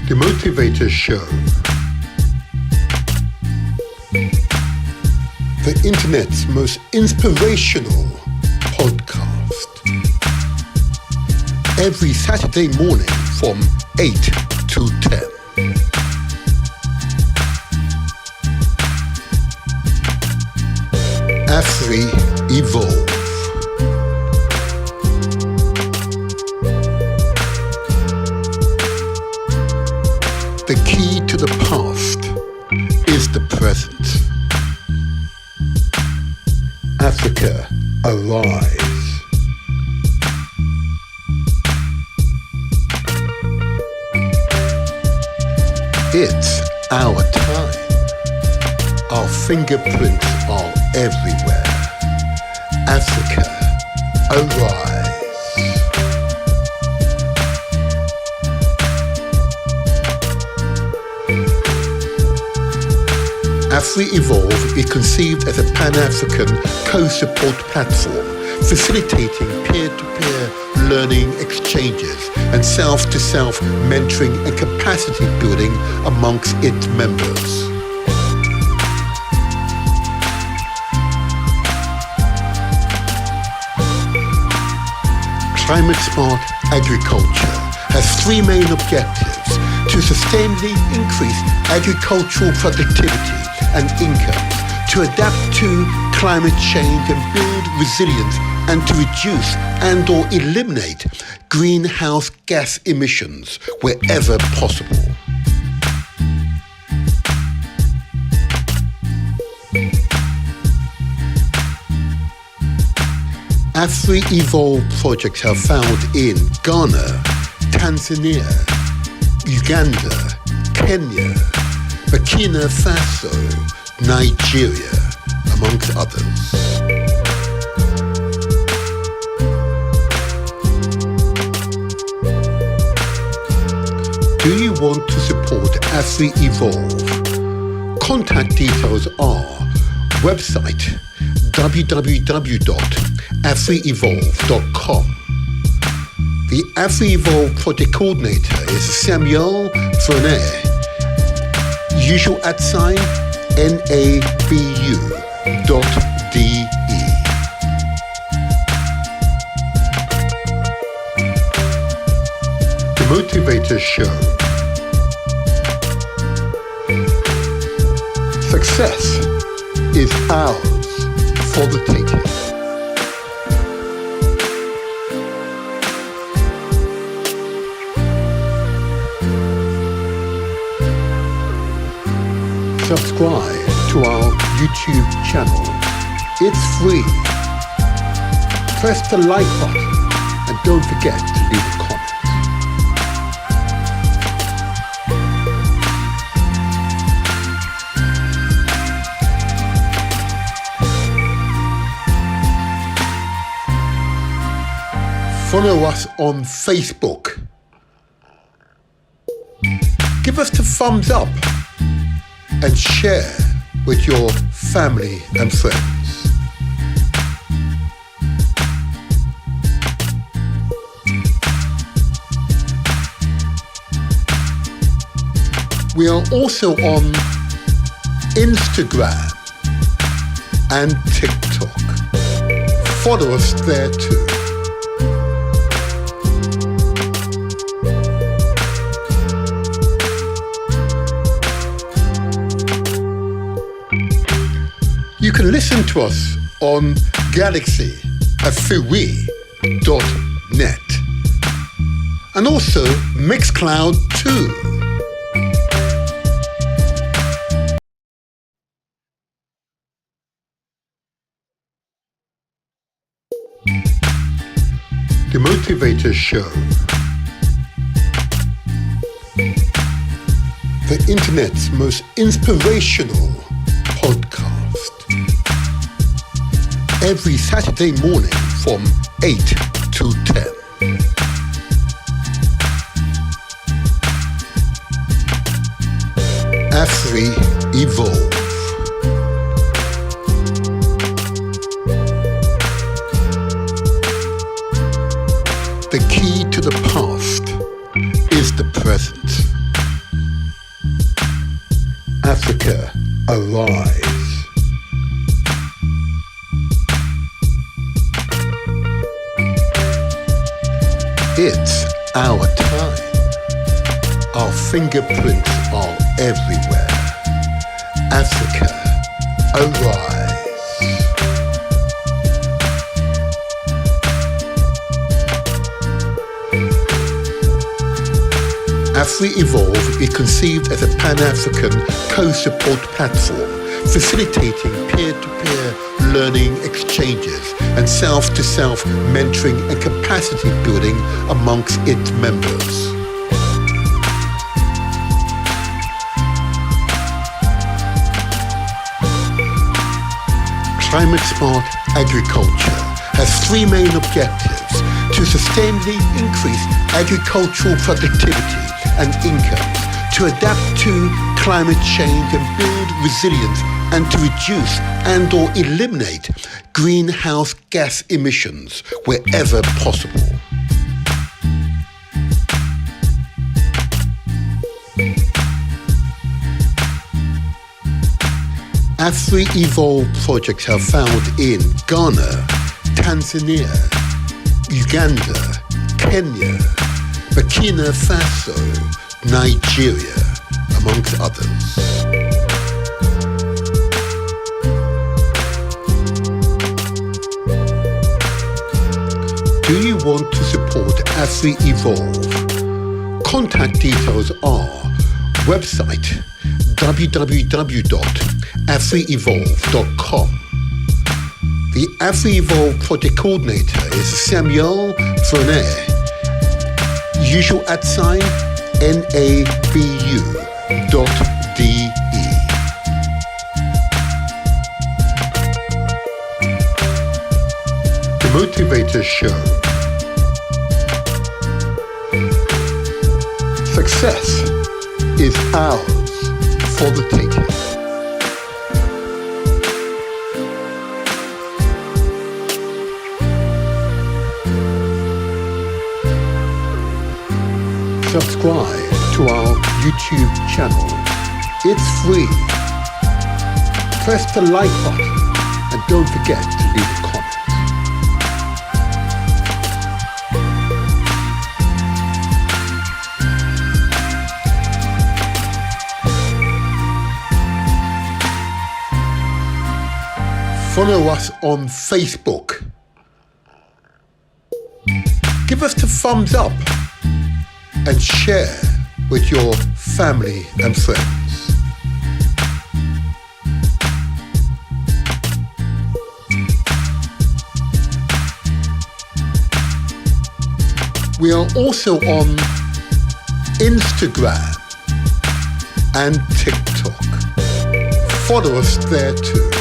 The Motivator Show. The internet's most inspirational podcast. Every Saturday morning from 8 to 10. Afrievolve. The key to the past is the present. Africa, arise. It's our time. Our fingerprints are everywhere. Africa, arise. Afrievolve is conceived as a Pan-African co-support platform, facilitating peer-to-peer learning exchanges and self-to-self mentoring and capacity building amongst its members. Climate-smart agriculture has three main objectives: to sustainably increase agricultural productivity and income, to adapt to climate change and build resilience, and to reduce and or eliminate greenhouse gas emissions wherever possible. Afrievolve projects are found in Ghana, Tanzania, Uganda, Kenya, Burkina Faso, Nigeria, amongst others. Do you want to support Afrievolve? Contact details are website www.afrievolve.com. The Afrievolve project coordinator is Samuel Vernet. Usual @ NABU.de. The Motivator Show. Success is ours for the taking. Subscribe to our YouTube channel. It's free. Press the like button and don't forget to leave a comment. Follow us on Facebook. Give us the thumbs up and share with your family and friends. We are also on Instagram and TikTok. Follow us there too. You can listen to us on galaxy.net and also Mixcloud too. The Motivator Show. The internet's most inspirational podcast. Every Saturday morning from 8 to 10. Afrievolve. The key to the past is the present. Africa, arise. It's our time. Our fingerprints are everywhere. Africa, arise. Afrievolve is conceived as a Pan-African co-support platform, facilitating peer-to-peer learning exchanges and self-to-self mentoring and capacity building amongst its members. Climate-smart agriculture has three main objectives: to sustainably increase agricultural productivity and income, to adapt to climate change and build resilience, and to reduce and or eliminate greenhouse gas emissions wherever possible. Afrievolve projects are found in Ghana, Tanzania, Uganda, Kenya, Burkina Faso, Nigeria, amongst others. Do you want to support Afrievolve? Contact details are website www.afrievolve.com. The Afrievolve project coordinator is Samuel Vernet. Usual @ NABU.DE. The Motivator Show. Success is ours for the taking. Subscribe to our YouTube channel. It's free. Press the like button and don't forget to leave a comment. Follow us on Facebook. Give us the thumbs up and share with your family and friends. We are also on Instagram and TikTok. Follow us there too.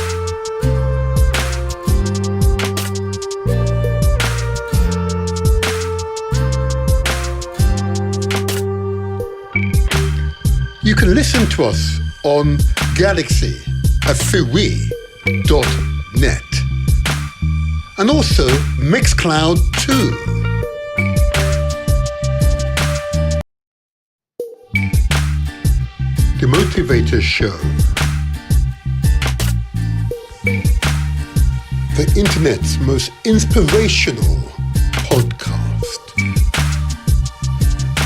You can listen to us on galaxy.net and also Mixcloud too. The Motivator Show. The internet's most inspirational podcast.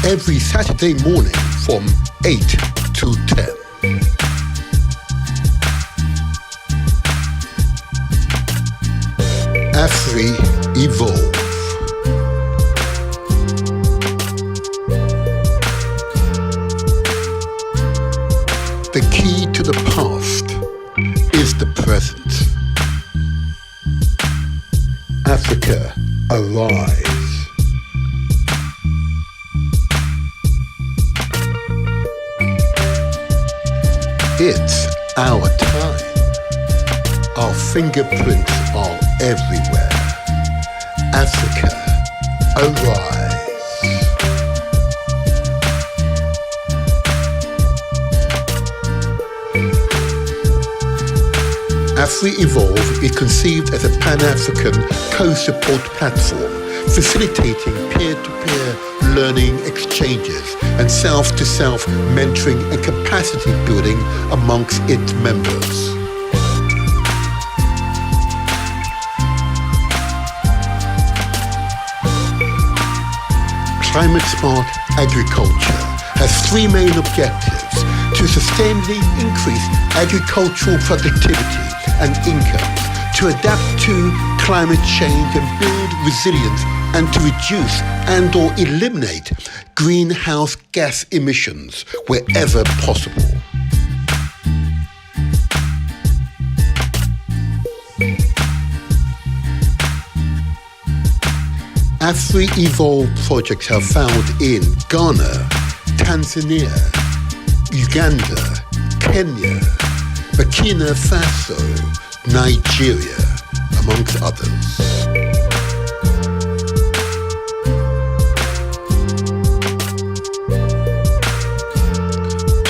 Every Saturday morning from 8 to 10. Afrievolve. The key to the past is the present. Africa, arise. It's our time. Our fingerprints are everywhere. Africa, arise. Afrievolve is conceived as a Pan-African co-support platform, facilitating peer-to-peer learning exchanges and self-to-self mentoring and capacity building amongst its members. Climate-smart agriculture has three main objectives: to sustainably increase agricultural productivity and income, to adapt to climate change and build resilience, and to reduce and or eliminate greenhouse gas emissions wherever possible. Afrievolve projects have found in Ghana, Tanzania, Uganda, Kenya, Burkina Faso, Nigeria, amongst others.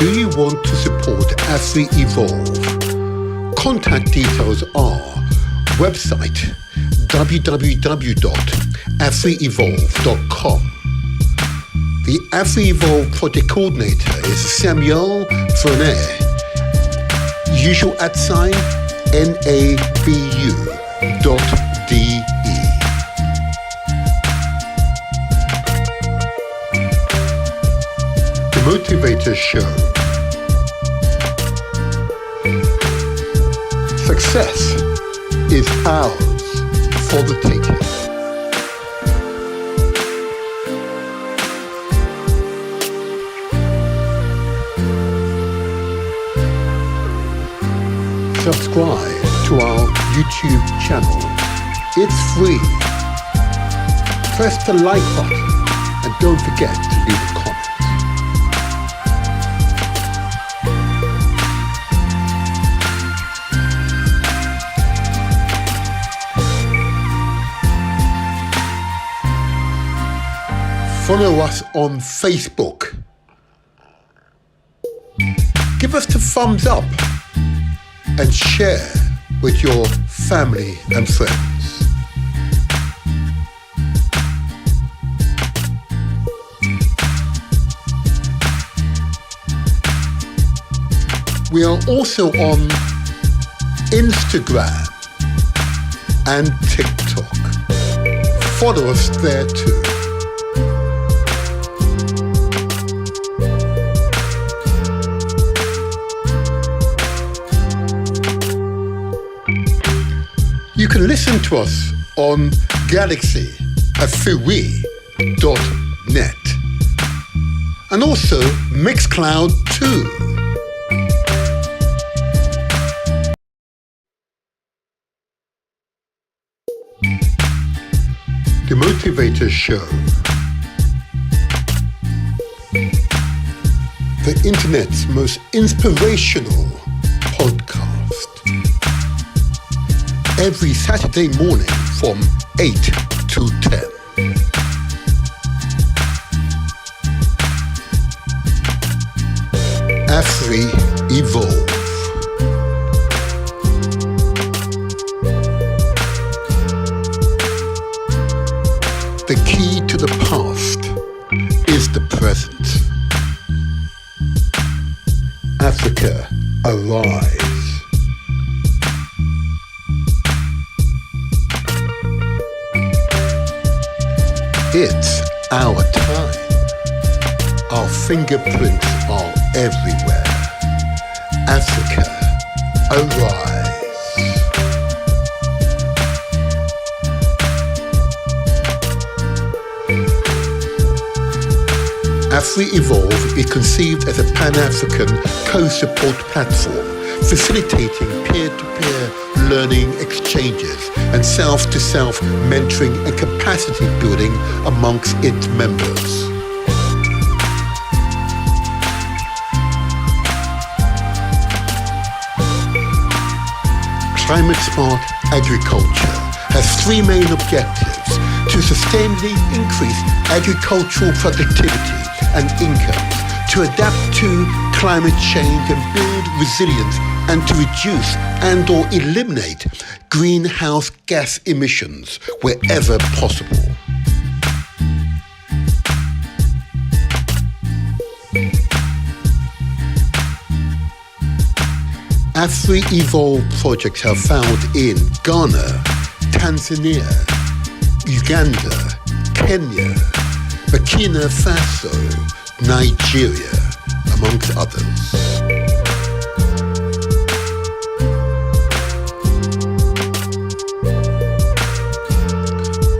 Do you want to support Afrievolve? Contact details are website www.afrievolve.com. The Afrievolve project coordinator is Samuel Vernet. Usual @ NABU.de. The Motivator Show. Success is ours for the taking. Subscribe to our YouTube channel. It's free. Press the like button and don't forget to leave a comment. Follow us on Facebook. Give us the thumbs up and share with your family and friends. We are also on Instagram and TikTok. Follow us there too. You can listen to us on Galaxy at Afrievolve.net and also Mixcloud too. The Motivator Show. The internet's most inspirational podcast. Every Saturday morning from 8 to 10. Afrievolve. The key to the past is the present. Africa, arise. It's our time. Our fingerprints are everywhere. Africa, arise. Afrievolve is conceived as a Pan-African co-support platform, facilitating peer-to-peer learning exchanges and self-to-self mentoring and capacity building amongst its members. Climate-smart agriculture has three main objectives: to sustainably increase agricultural productivity and income, to adapt to climate change and build resilience, and to reduce and or eliminate greenhouse gas emissions wherever possible. Afrievolve projects are found in Ghana, Tanzania, Uganda, Kenya, Burkina Faso, Nigeria, amongst others.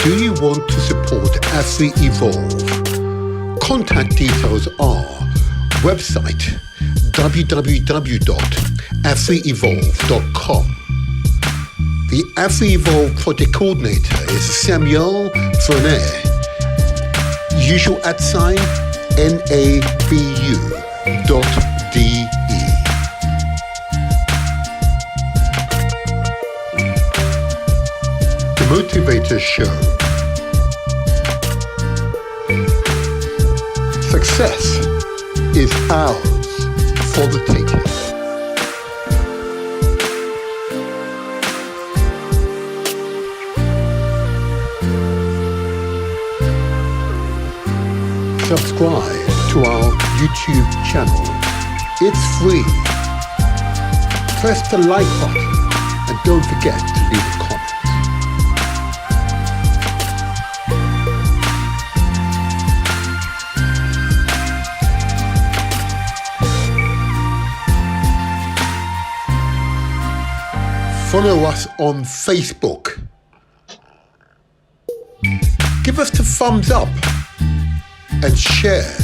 Do you want to support Afrievolve? Contact details are website www.afrievolve.com. The Afrievolve project coordinator is Samuel Frenet. Usual @ NABU.de. The Motivator Show. Success is ours for the taking. Subscribe to our YouTube channel. It's free. Press the like button and don't forget to leave a comment. Follow us on Facebook. Give us the thumbs up and share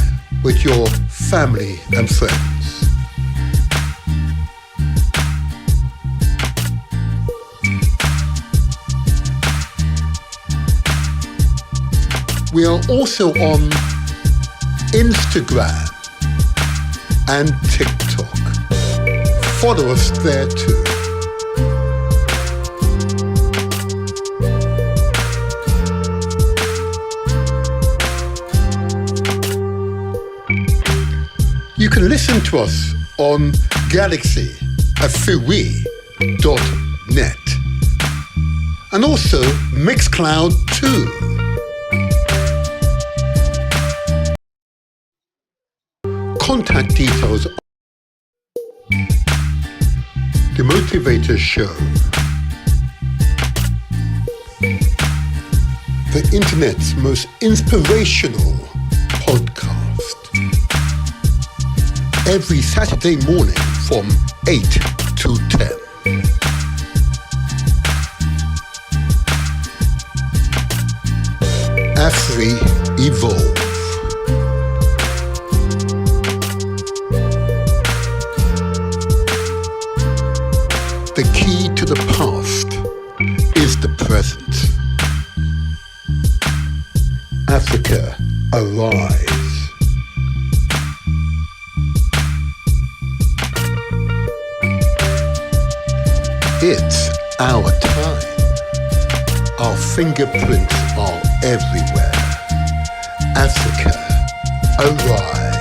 with your family and friends. We are also on Instagram and TikTok. Follow us there too. You can listen to us on Galaxy at Afrievolve.net and also Mixcloud too. Contact details. The Motivator Show. The internet's most inspirational podcast. Every Saturday morning from 8 to 10. Afrievolve. The key to the past is the present. Africa, arise. It's our time. Our fingerprints are everywhere. Africa, arise.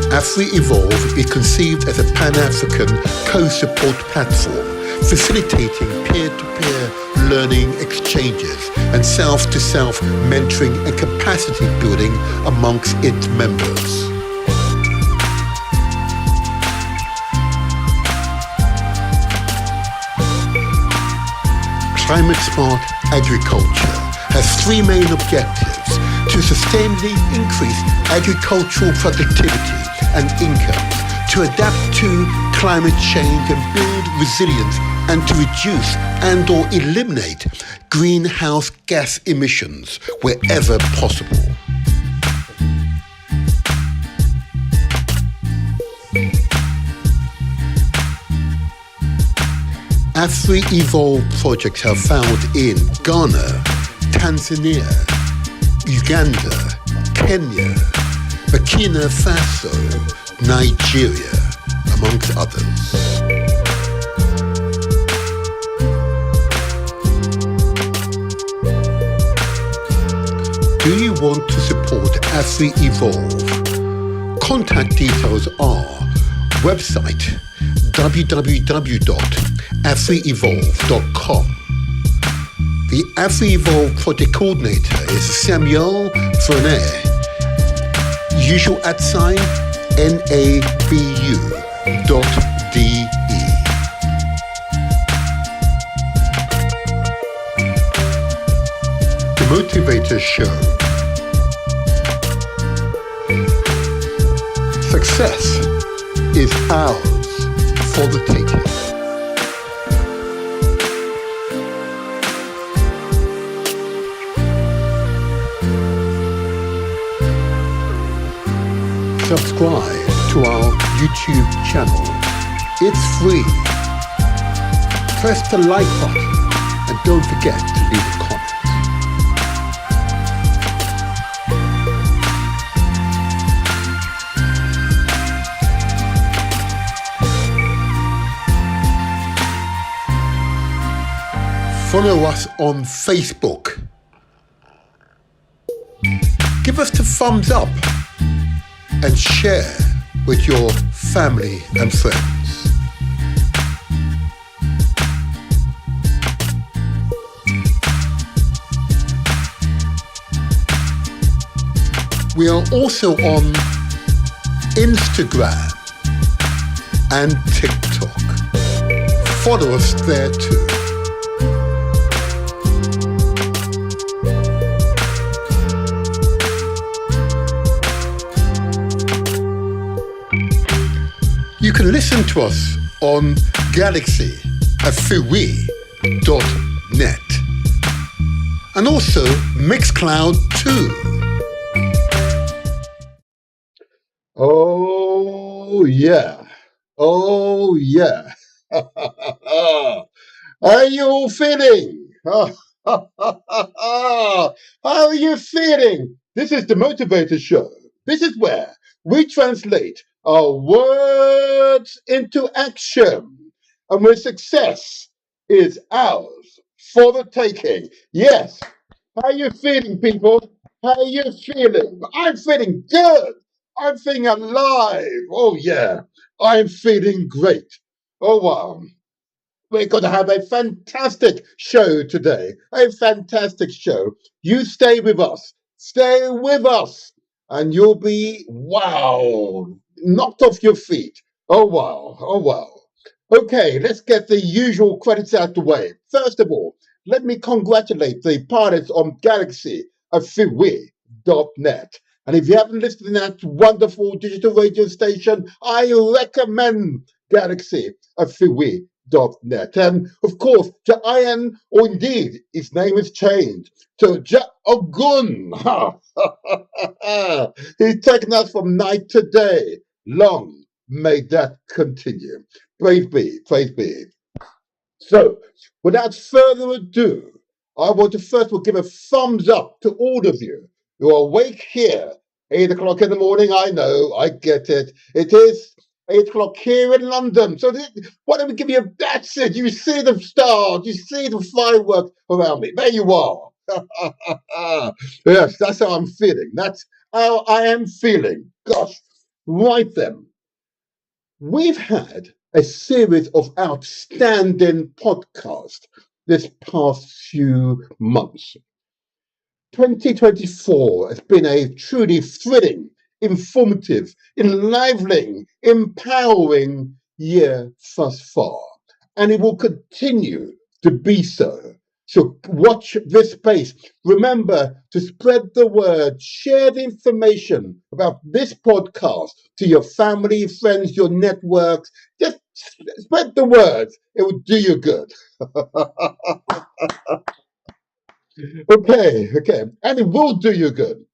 Afrievolve is conceived as a Pan-African co-support platform, facilitating peer-to-peer learning exchanges and self-to-self mentoring and capacity building amongst its members. Climate-smart agriculture has three main objectives: to sustainably increase agricultural productivity and income, to adapt to climate change and build resilience, and to reduce and/or eliminate greenhouse gas emissions wherever possible. Afrievolve projects are found in Ghana, Tanzania, Uganda, Kenya, Burkina Faso, Nigeria, amongst others. Do you want to support Afrievolve? Contact details are website www.afrievolve.com. The The Afrievolve project coordinator is Samuel Vernet. Usual @ NABU.DE. The Motivator Show. Success is ours for the taking. Subscribe to our YouTube channel. It's free. Press the like button and don't forget to leave a comment. Follow us on Facebook. Give us the thumbs up and share with your family and friends. We are also on Instagram and TikTok. Follow us there too. You can listen to us on Afrievolve.net and also Mixcloud too. Oh yeah. Oh yeah. How are you all feeling? How are you feeling? This is the Motivator Show. This is where we translate our words into action, and where success is ours for the taking. Yes. How are you feeling, people? How are you feeling? I'm feeling good. I'm feeling alive. Oh, yeah. I'm feeling great. Oh, wow. We're going to have a fantastic show today. A fantastic show. You stay with us. Stay with us. And you'll be, wow, knocked off your feet. Oh, wow. Oh, wow. Okay, let's get the usual credits out the way. First of all, let me congratulate the pilots on Galaxy Afrievolve.net. And if you haven't listened to that wonderful digital radio station, I recommend Galaxy Afrievolve.net. And of course, to Ian, or indeed, his name has changed to Ogun. He's taken us from night to day. Long may that continue. Praise be, praise be. So, without further ado, I want to first of all give a thumbs up to all of you who are awake here, 8 o'clock in the morning. I know, I get it. It is 8 o'clock here in London. So why don't we give you a that's it. You see the stars, you see the fireworks around me. There you are. Yes, that's how I'm feeling. That's how I am feeling. Gosh, right then. We've had a series of outstanding podcasts this past few months. 2024 has been a truly thrilling, informative, enlivening, empowering year thus far, and it will continue to be so. So watch this space. Remember to spread the word, share the information about this podcast to your family, friends, your networks. Just spread the word. It will do you good. Okay. And it will do you good.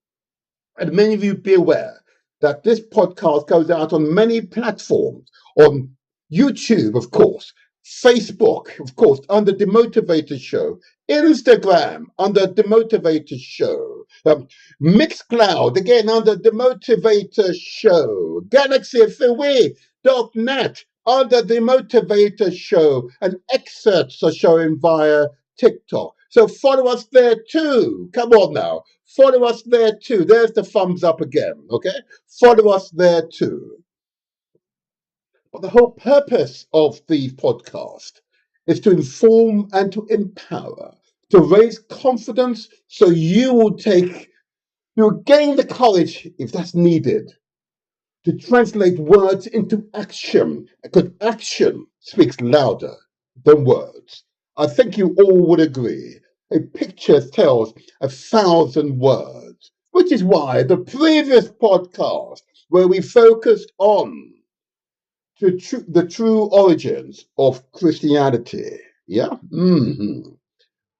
And many of you be aware that this podcast goes out on many platforms, on YouTube, of course, Facebook, of course, under The Motivator Show, Instagram, under The Motivator Show, Mixcloud, again, under The Motivator Show, GalaxyFAW.net, under The Motivator Show, and excerpts are showing via TikTok. So follow us there too. Come on now. Follow us there too. There's the thumbs up again, okay? Follow us there too. But the whole purpose of the podcast is to inform and to empower, to raise confidence so you'll gain the courage, if that's needed, to translate words into action, because action speaks louder than words. I think you all would agree. A picture tells 1,000 words, which is why the previous podcast, where we focused on the true origins of Christianity, yeah,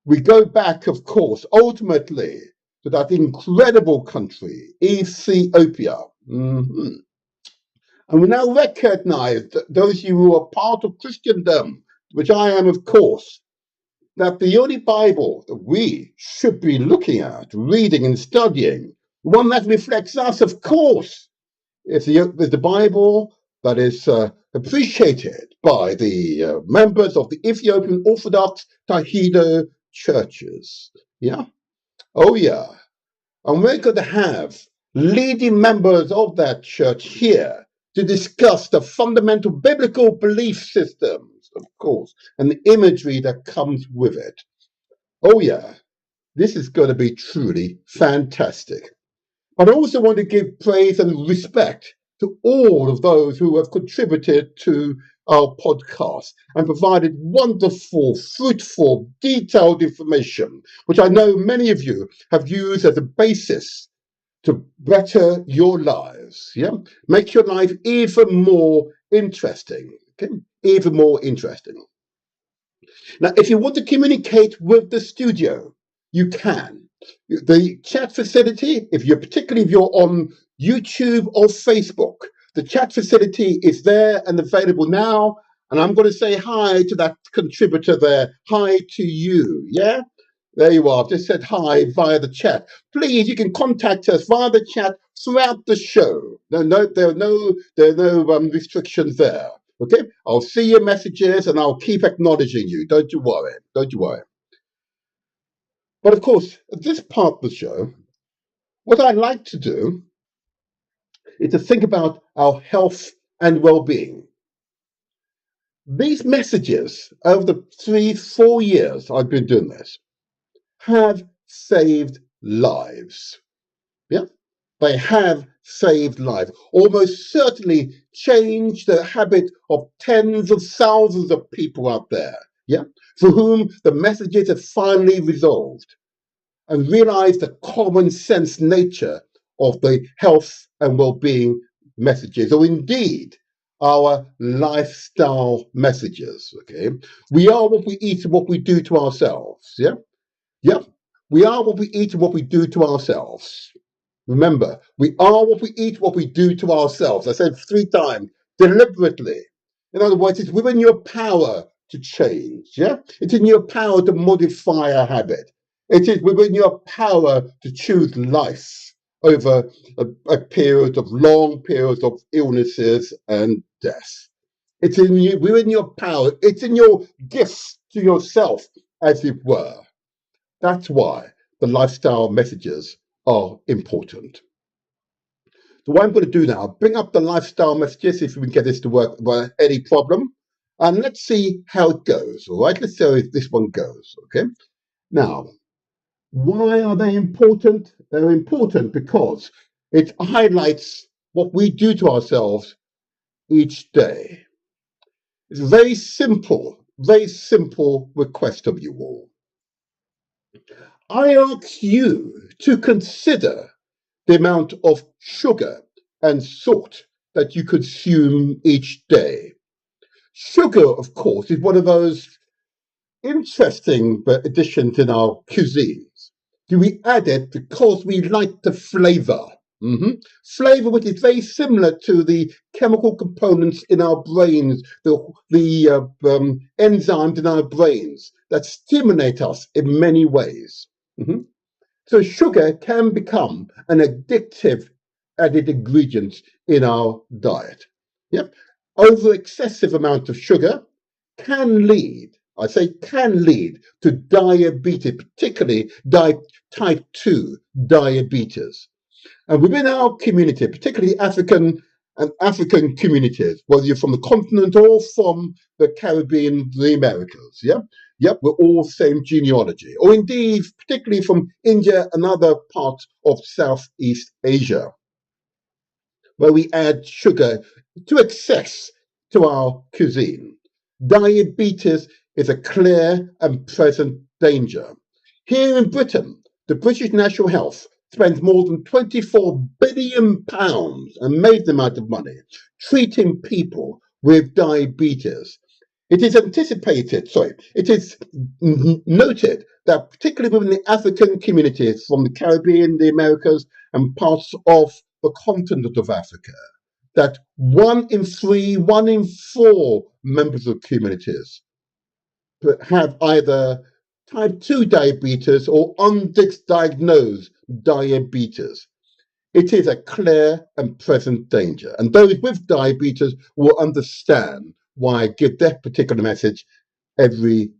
we go back, of course, ultimately to that incredible country, Ethiopia. And we now recognize that those of you who are part of Christendom, which I am, of course, that the only Bible that we should be looking at, reading and studying, one that reflects us, of course, is the Bible that is appreciated by the members of the Ethiopian Orthodox Tewahedo churches. Yeah? Oh, yeah. And we're going to have leading members of that church here to discuss the fundamental biblical belief systems, of course, and the imagery that comes with it. Oh, yeah. This is going to be truly fantastic. But I also want to give praise and respect to all of those who have contributed to our podcast and provided wonderful, fruitful, detailed information, which I know many of you have used as a basis to better your lives. Yeah, make your life even more interesting. Okay, even more interesting. Now, if you want to communicate with the studio, you can. The chat facility, particularly if you're on YouTube or Facebook, the chat facility is there and available now. And I'm going to say hi to that contributor there. Hi to you. Yeah, there you are. I've just said hi via the chat. Please, you can contact us via the chat throughout the show. There are no restrictions there. Okay, I'll see your messages and I'll keep acknowledging you. Don't you worry. Don't you worry. But of course, at this part of the show, what I like to do is to think about our health and well-being. These messages over the 3-4 years I've been doing this have saved lives. Yeah, they have saved lives. Almost certainly changed the habit of tens of thousands of people out there. Yeah, for whom the messages have finally resolved and realized the common sense nature of the health and well-being messages, or indeed our lifestyle messages. Okay, we are what we eat and what we do to ourselves. Yeah, yeah, we are what we eat and what we do to ourselves. Remember, we are what we eat, what we do to ourselves. I said 3 times deliberately. In other words, it's within your power to change. Yeah, it's in your power to modify a habit. It is within your power to choose life over a period of long periods of illnesses and death. It's within your power. It's in your gift to yourself, as it were. That's why the lifestyle messages are important. So what I'm going to do now, bring up the lifestyle messages, if we can get this to work without any problem. And let's see how it goes, all right? Let's see how this one goes, okay? Now, why are they important? They're important because it highlights what we do to ourselves each day. It's a very simple request of you all. I ask you to consider the amount of sugar and salt that you consume each day. Sugar, of course, is one of those interesting additions in our cuisines. Do we add it because we like the flavor? Flavor, which is very similar to the chemical components in our brains, the enzymes in our brains that stimulate us in many ways. So sugar can become an addictive added ingredient in our diet. Yep. Over excessive amount of sugar can lead, I say can lead, to diabetes, particularly type 2 diabetes. And within our community, particularly African communities, whether you're from the continent or from the Caribbean, the Americas, yeah, Yep, we're all same genealogy. Or indeed, particularly from India and other parts of Southeast Asia, where we add sugar to excess to our cuisine. Diabetes is a clear and present danger. Here in Britain, the British National Health spends more than £24 billion, an amazing amount of money, treating people with diabetes. It is noted that particularly within the African communities from the Caribbean, the Americas, and parts of the continent of Africa, that 1 in 3, 1 in 4 members of communities have either type 2 diabetes or undiagnosed diabetes. It is a clear and present danger, and those with diabetes will understand why I give that particular message every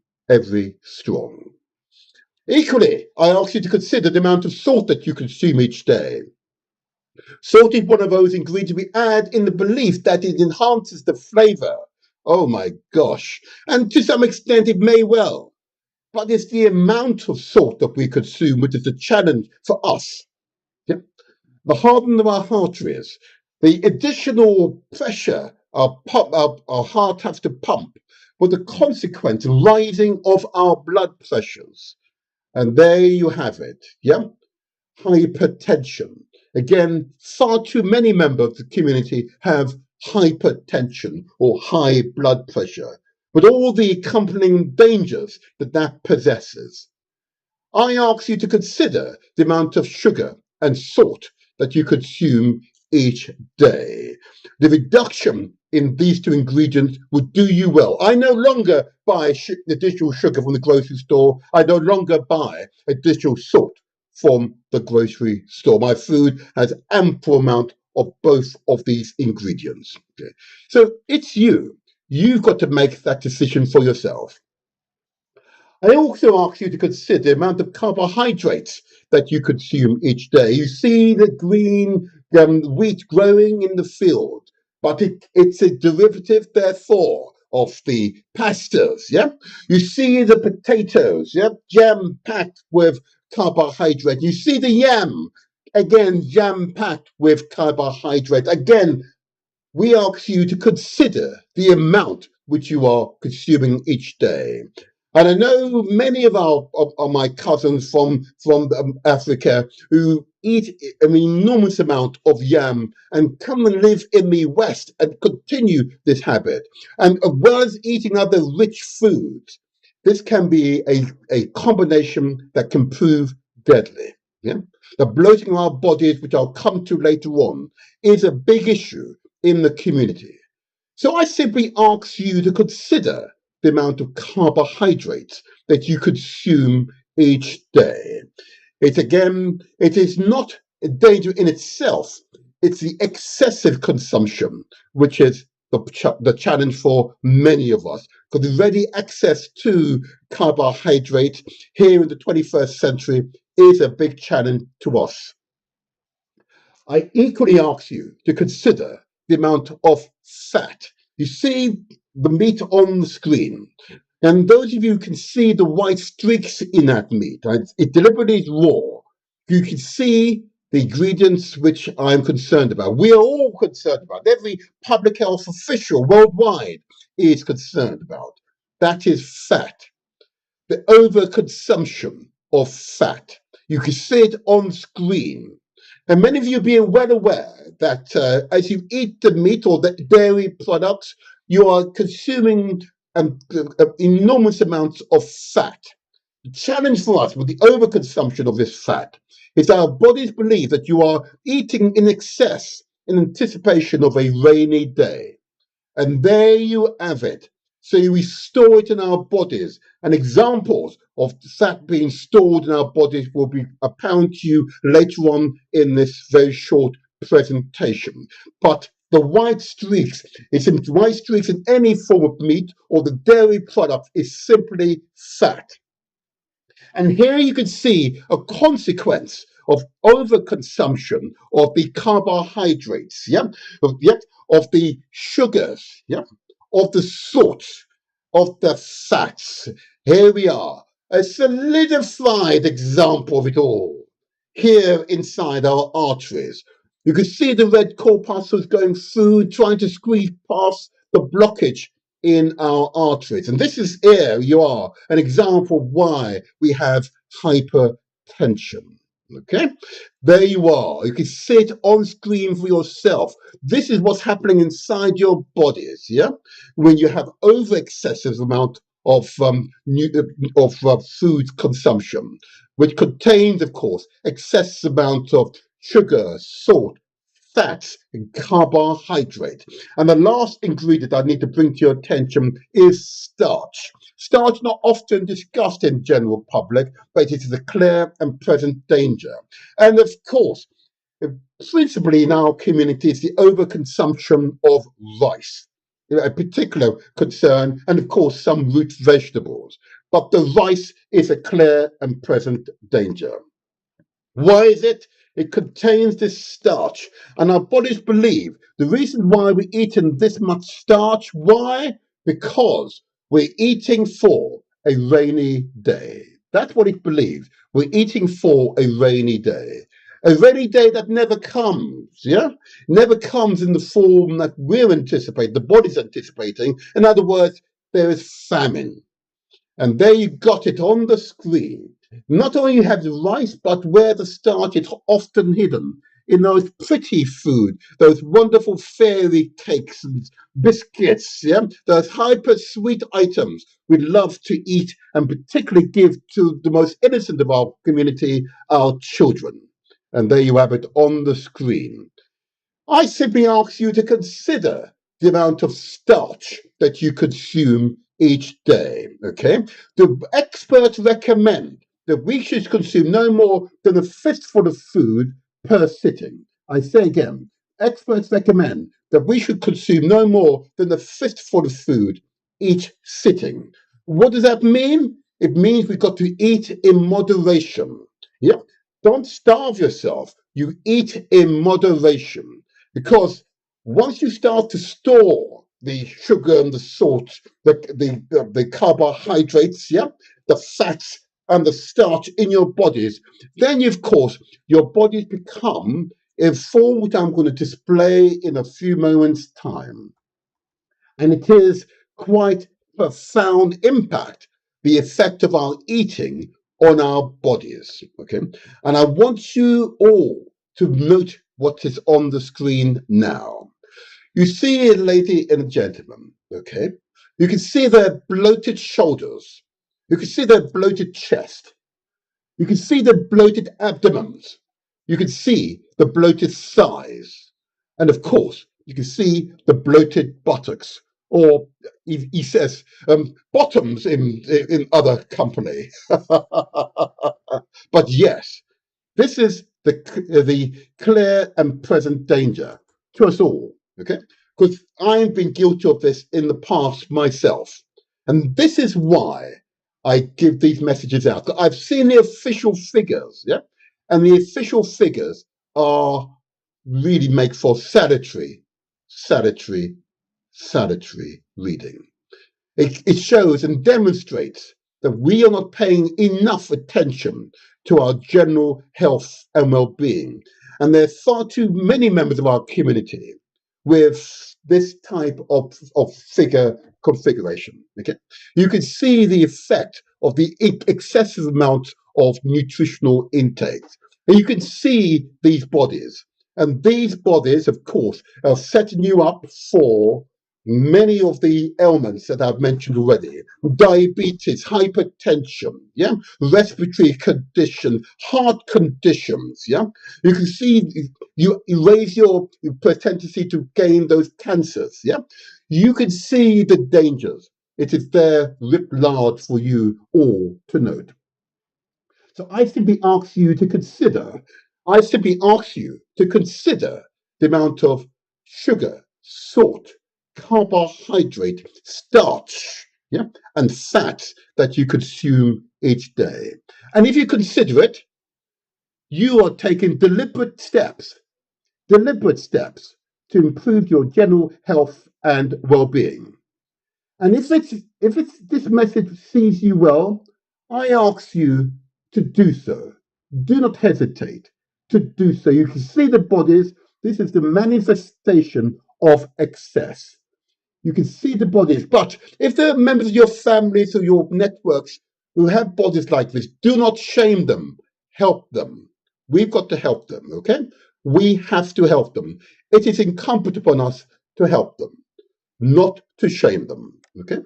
strong. Equally, I ask you to consider the amount of salt that you consume each day. Salt is one of those ingredients we add in the belief that it enhances the flavor. Oh my gosh. And to some extent, it may well. But it's the amount of salt that we consume which is the challenge for us. Yeah? The hardening of our arteries, the additional pressure our heart has to pump, with the consequent rising of our blood pressures. And there you have it. Yeah? Hypertension. Again, far too many members of the community have hypertension or high blood pressure, with all the accompanying dangers that that possesses. I ask you to consider the amount of sugar and salt that you consume each day. The reduction in these two ingredients would do you well. I no longer buy additional sugar from the grocery store. I no longer buy additional salt from the grocery store. My food has ample amount of both of these ingredients. Okay. So it's you. You've got to make that decision for yourself. I also ask you to consider the amount of carbohydrates that you consume each day. You see the green wheat growing in the field, but it's a derivative, therefore, of the pastas. Yeah, you see the potatoes, yeah, jam-packed with carbohydrate. You see the yam, again jam-packed with carbohydrate. Again, we ask you to consider the amount which you are consuming each day. And I know many of my cousins from Africa who eat an enormous amount of yam and come and live in the West and continue this habit. And as well as eating other rich foods, this can be a combination that can prove deadly. Yeah? The bloating of our bodies, which I'll come to later on, is a big issue in the community. So I simply ask you to consider the amount of carbohydrates that you consume each day. It is not a danger in itself. It's the excessive consumption, which is the challenge for many of us. Because the ready access to carbohydrate here in the 21st century is a big challenge to us. I equally ask you to consider the amount of fat. You see the meat on the screen, and those of you who can see the white streaks in that meat, it deliberately is raw. You can see the ingredients which I'm concerned about. We are all concerned about. Every public health official worldwide is concerned about. That is fat. The overconsumption of fat. You can see it on screen. And many of you being well aware that as you eat the meat or the dairy products, you are consuming enormous amounts of fat. The challenge for us with the overconsumption of this fat is that our bodies believe that you are eating in excess in anticipation of a rainy day. And there you have it. So we store it in our bodies. And examples of fat being stored in our bodies will be apparent to you later on in this very short presentation. But the white streaks, white streaks in any form of meat or the dairy product is simply fat. And here you can see a consequence of overconsumption of the carbohydrates, of the sugars, of the salts, of the fats. Here we are, a solidified example of it all. Here inside our arteries, you can see the red corpuscles going through, trying to squeeze past the blockage in our arteries. And this is, here you are, an example of why we have hypertension. Okay, there you are. You can see it on screen for yourself. This is what's happening inside your bodies. Yeah, when you have over excessive amount of food consumption, which contains, of course, excessive amount of sugar, salt, fats, and carbohydrate. And the last ingredient I need to bring to your attention is starch. Starch not often discussed in general public, but it is a clear and present danger. And of course, principally in our community, it's the overconsumption of rice, a particular concern, and of course some root vegetables. But the rice is a clear and present danger. Why is it? It contains this starch, and our bodies believe the reason why we're eating this much starch, why? Because we're eating for a rainy day. That's what it believes. We're eating for a rainy day. A rainy day that never comes, yeah? Never comes in the form that we're anticipating, the body's anticipating. In other words, there is famine. And there you got it on the screen. Not only you have the rice, but where the starch is often hidden in those pretty food, those wonderful fairy cakes and biscuits, yeah, those hyper sweet items we love to eat and particularly give to the most innocent of our community, our children. And there you have it on the screen. I simply ask you to consider the amount of starch that you consume each day. Okay, the experts recommend that we should consume no more than a fistful of food per sitting. I say again, experts recommend that we should consume no more than a fistful of food each sitting. What does that mean? It means we've got to eat in moderation. Yeah, don't starve yourself. You eat in moderation. Because once you start to store the sugar and the salt, the carbohydrates, yeah, the fats and the starch in your bodies, then of course your bodies become a form which I'm going to display in a few moments' time. And it is quite profound impact, the effect of our eating on our bodies. Okay. And I want you all to note what is on the screen now. You see a lady and a gentleman, okay? You can see their bloated shoulders. You can see their bloated chest. You can see the bloated abdomens. You can see the bloated thighs. And of course, you can see the bloated buttocks, or he says bottoms in other company. But yes, this is the clear and present danger to us all, okay? Because I've been guilty of this in the past myself. And this is why I give these messages out. I've seen the official figures, yeah? And the official figures are really make for salutary reading. It shows and demonstrates that we are not paying enough attention to our general health and well-being. And there are far too many members of our community with this type of figure configuration. Okay, you can see the effect of the excessive amount of nutritional intake. And you can see these bodies. And these bodies, of course, are setting you up for many of the ailments that I've mentioned already: diabetes, hypertension, yeah, respiratory condition, heart conditions, yeah. You can see you raise your tendency to gain those cancers, yeah. You can see the dangers. It is there writ large for you all to note. So I simply ask you to consider, I simply ask you to consider the amount of sugar, salt, carbohydrate, starch, yeah, and fat that you consume each day. And if you consider it, you are taking deliberate steps to improve your general health and well-being. And if this message sees you well, I ask you to do so. Do not hesitate to do so. You can see the bodies. This is the manifestation of excess. You can see the bodies. But if there are members of your families or your networks who have bodies like this, do not shame them. Help them. We've got to help them, okay? We have to help them. It is incumbent upon us to help them, not to shame them, okay?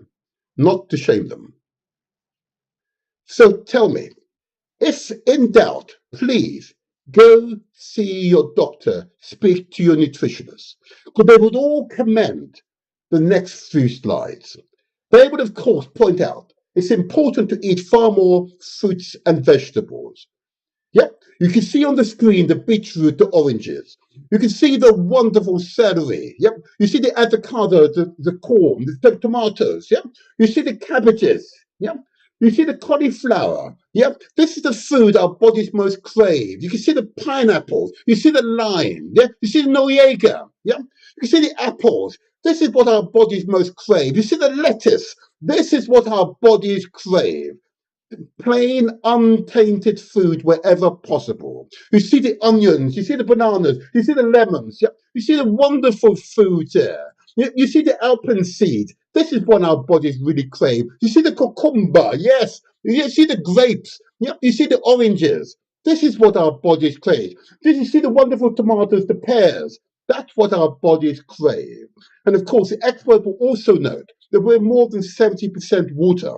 Not to shame them. So tell me, if in doubt, please go see your doctor, speak to your nutritionist, because they would all commend the next few slides. They would, of course, point out it's important to eat far more fruits and vegetables. Yep, you can see on the screen the beetroot, the oranges. You can see the wonderful celery. Yep, you see the avocado, the corn, the tomatoes. Yep, you see the cabbages. Yep, you see the cauliflower. Yep, this is the food our bodies most crave. You can see the pineapples. You see the lime. Yeah, you see the Noriega. Yep, you can see the apples. This is what our bodies most crave. You see the lettuce. This is what our bodies crave. Plain, untainted food wherever possible. You see the onions, you see the bananas, you see the lemons, yeah? You see the wonderful foods there. You see the alpenseed. This is what our bodies really crave. You see the cucumber, yes. You see the grapes, yeah? You see the oranges. This is what our bodies crave. Did you see the wonderful tomatoes, the pears? That's what our bodies crave. And of course, the expert will also note that we're more than 70% water.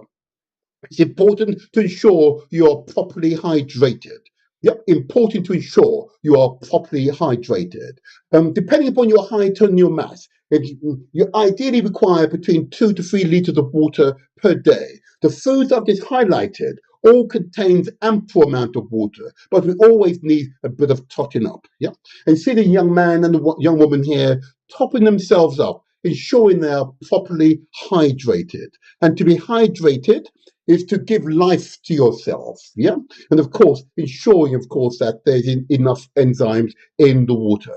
It's important to ensure you are properly hydrated. Yep, important to ensure you are properly hydrated. Depending upon your height and your mass, you ideally require between 2 to 3 liters of water per day. The foods I've just highlighted all contains ample amount of water, but we always need a bit of totting up. Yep, and see the young man and the young woman here topping themselves up, ensuring they are properly hydrated. And to be hydrated is to give life to yourself, yeah? And of course, ensuring, of course, that there's enough enzymes in the water.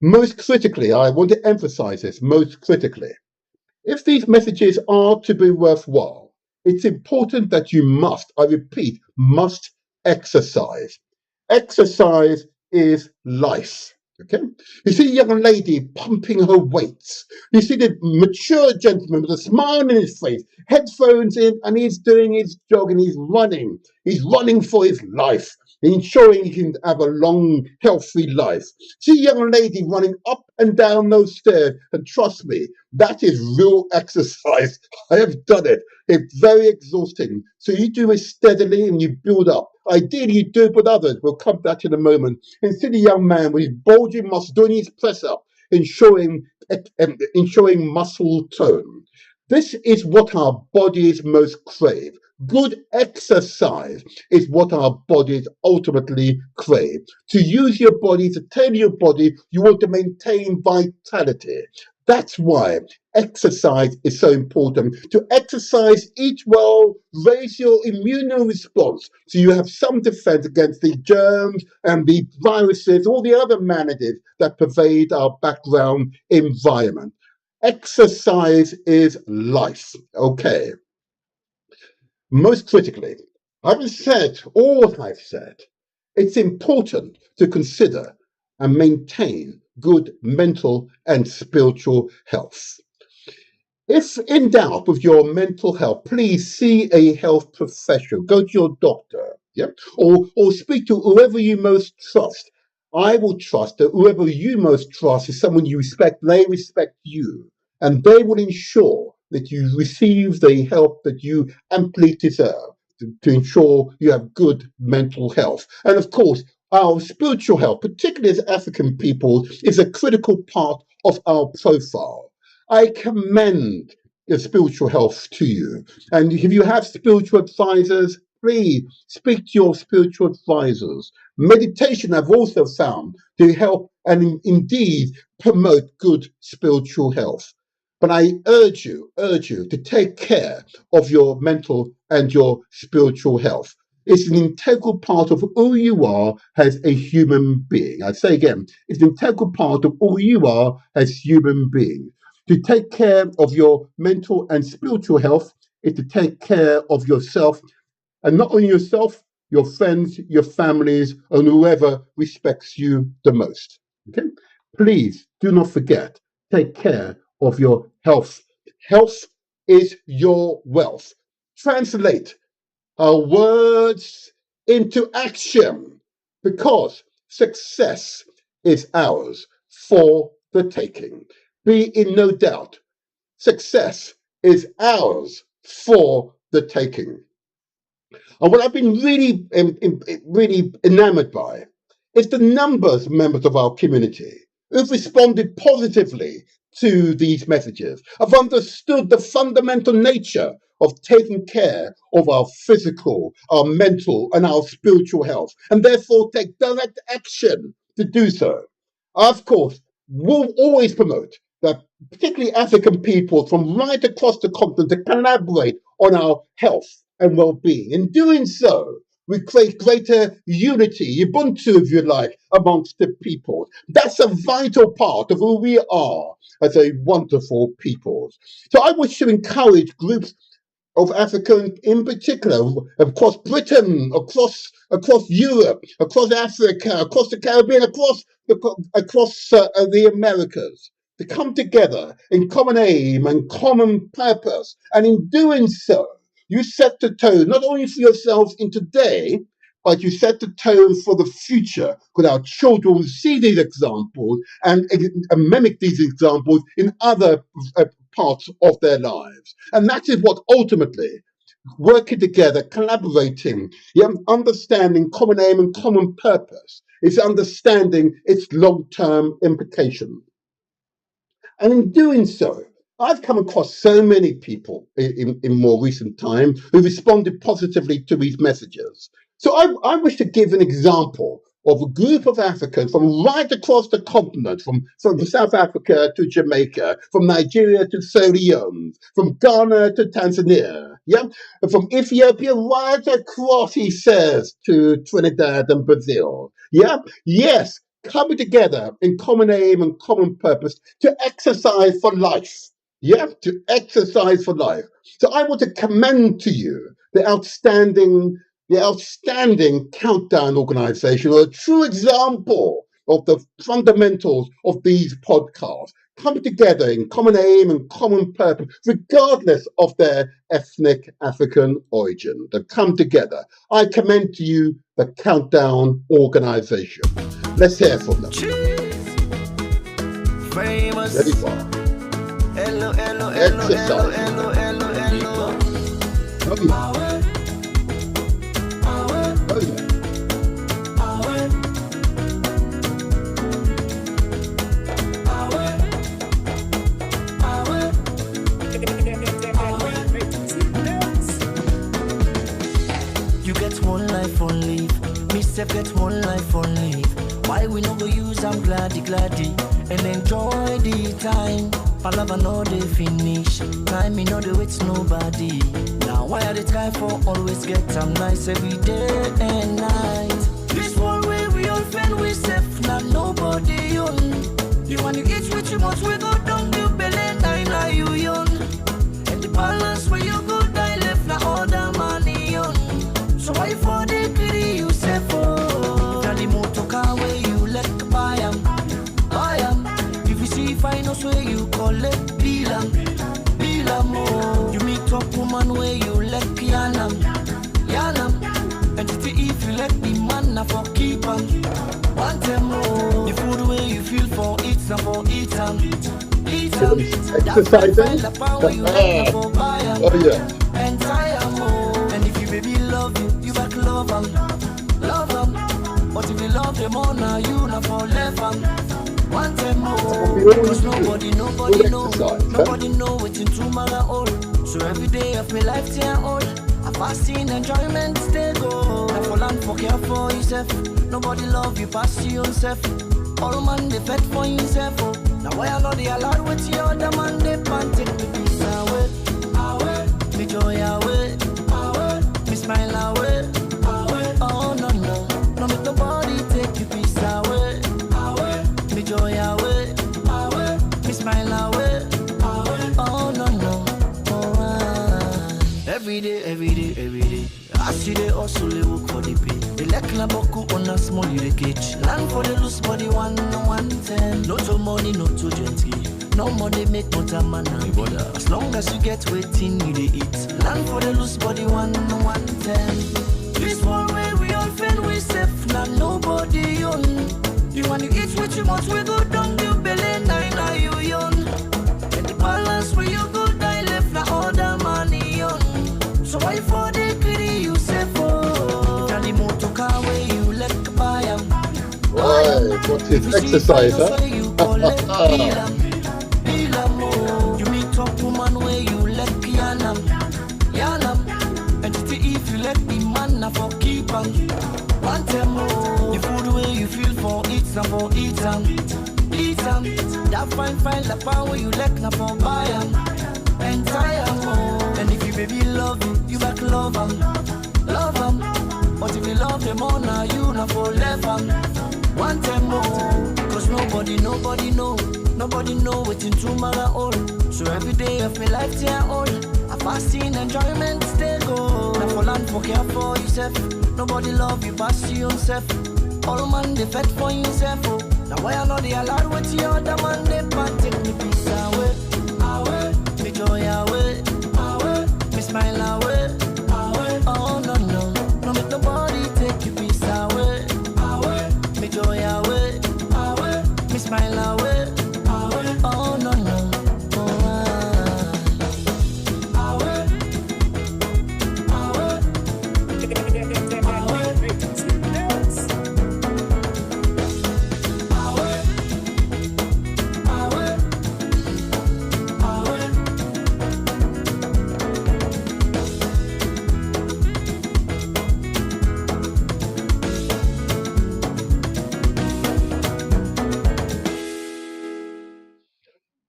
Most critically, I want to emphasize this, most critically, if these messages are to be worthwhile, it's important that you must, I repeat, must exercise. Exercise is life. Okay, you see a young lady pumping her weights. You see the mature gentleman with a smile on his face, headphones in, and he's doing his jog and he's running. He's running for his life, ensuring he can have a long, healthy life. See a young lady running up and down those stairs, and trust me, that is real exercise. I have done it. It's very exhausting. So you do it steadily and you build up. Ideally, you do it with others. We'll come to that in a moment. And see the young man with his bulging muscles doing his press up, ensuring muscle tone. This is what our bodies most crave. Good exercise is what our bodies ultimately crave. To use your body, to tailor your body, you want to maintain vitality. That's why exercise is so important. To exercise, eat well, raise your immune response so you have some defense against the germs and the viruses, all the other maladies that pervade our background environment. Exercise is life. Okay. Most critically, having said all what I've said, it's important to consider and maintain good mental and spiritual health. If in doubt with your mental health, please see a health professional. Go to your doctor, yeah, or speak to whoever you most trust. I will trust that whoever you most trust is someone you respect. They respect you, and they will ensure that you receive the help that you amply deserve to ensure you have good mental health. And of course, our spiritual health, particularly as African people, is a critical part of our profile. I commend your spiritual health to you. And if you have spiritual advisors, please speak to your spiritual advisors. Meditation, I've also found, to help and indeed promote good spiritual health. But I urge you to take care of your mental and your spiritual health. It's an integral part of who you are as a human being. I say again, it's an integral part of who you are as human beings. To take care of your mental and spiritual health is to take care of yourself, and not only yourself, your friends, your families, and whoever respects you the most. Okay? Please do not forget, take care of your health. Health is your wealth. Translate our words into action, because success is ours for the taking. Be in no doubt, success is ours for the taking. And what I've been really enamored by is the numbers of members of our community who've responded positively to these messages, have understood the fundamental nature of taking care of our physical, our mental, and our spiritual health, and therefore take direct action to do so. Of course, we'll always promote that particularly African people from right across the continent to collaborate on our health and well-being. In doing so, we create greater unity, Ubuntu, if you like, amongst the people. That's a vital part of who we are as a wonderful people. So I wish to encourage groups of African in particular, across Britain, across Europe, across Africa, across the Caribbean, across the Americas, to come together in common aim and common purpose. And in doing so, you set the tone not only for yourselves in today, but you set the tone for the future, because our children will see these examples and mimic these examples in other parts of their lives. And that is what ultimately, working together, collaborating, understanding common aim and common purpose, is understanding its long-term implications. And in doing so, I've come across so many people in more recent time who responded positively to these messages. So I wish to give an example of a group of Africans from right across the continent, from South Africa to Jamaica, from Nigeria to Sierra Leone, from Ghana to Tanzania, and from Ethiopia right across, he says, to Trinidad and Brazil. Yes, coming together in common aim and common purpose to exercise for life. To exercise for life. So I want to commend to you the outstanding Countdown organization, or a true example of the fundamentals of these podcasts, coming together in common aim and common purpose, regardless of their ethnic African origin. They come together. I commend to you the Countdown organization. Let's hear from them. Famous. Ready for exercise. You get one life on leave, me self get one life on leave. Why we no go use am gladdy and enjoy the time? Palava no dey finish, time me no dey wait nobody. Now why I dey try for always get am nice every day and night? This one way we all fend we safe, now nobody own. You want to eat with you much, we go down you belly, now you young. And the balance where you go die left, now all the money on. So why for the pity you say for? Now the motor car where you let buy am. If you see finance where you call it Bilam, oh. You meet up woman where you let Yanam. And if you let the man na for keep am. Want them more. The food where you feel for it, na for eat am. Exercising. And tire more. And if you baby love you back love am. But if you love them all now, you not for left am. Want them more. Cause nobody know what's in tomorrow all. So every day of my life tear all. A fasting enjoyment stay go. Now for land for care for yourself. Nobody love you pass you yourself. All man they fed for himself. Oh. Now why I know they allowed with you other man they pan take me peace away. Me joy away. Me smile away. Oh no. No make nobody take you peace away. Me joy away. Me smile away. see they also they work for the pay. They like na boku on a small you the cage. Land for the loose body 110. No to money, no to gentry. No money make no time man. As long as you get waiting, you they eat. Land for the loose body 110. This one way we all feel we safe, now nobody own. You want to eat what you want, we go down the belly, nine you young. And the balance where you go die left, now all the money on. So why for the greedy you say for? If the motor car where you let buy them. Right, what's his exercise, huh? You meet up woman where you let yanam. And if you let the man na for keep on. One time more. The food where you feel for eat some for eat some. Eat some. That fine the power where you let na for buy them. And tire more. And if you baby love you back love them. Love them. But if you love them all now you na for left them. One time more. Cause nobody know waiting tomorrow all. So every day of my life they are all. A fasting enjoyment stay go. Now for land for care for yourself. Nobody love you pass you yourself. All man they fed for yourself. Oh. Now why I know they allowed with the other man they can't take me peace away. Away, me joy away. Away, me smile away. Away, oh no. No make nobody take your peace away. Away, me joy away. Away, me smile away. Away, oh no.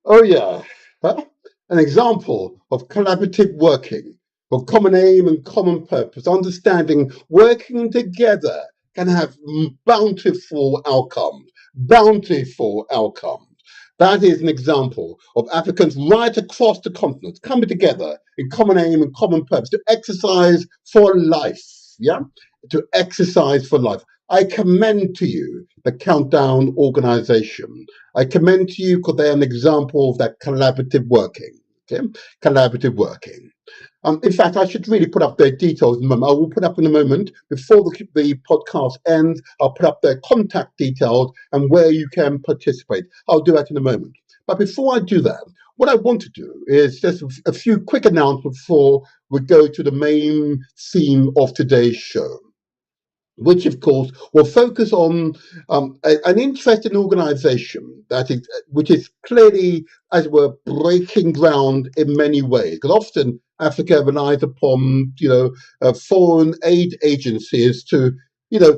Oh yeah, huh? An example of collaborative working for common aim and common purpose, understanding working together can have bountiful outcomes. Bountiful outcomes. That is an example of Africans right across the continent coming together in common aim and common purpose to exercise for life. Yeah, to exercise for life. I commend to you the Countdown organization. I commend to you because they're an example of that collaborative working. Okay, collaborative working. In fact, I should really put up their details in a moment. I will put up in a moment before the podcast ends. I'll put up their contact details and where you can participate. I'll do that in a moment. But before I do that, what I want to do is just a few quick announcements before we go to the main theme of today's show, which of course will focus on an interesting organization which is clearly, as it were, breaking ground in many ways. Because often Africa relies upon, foreign aid agencies to,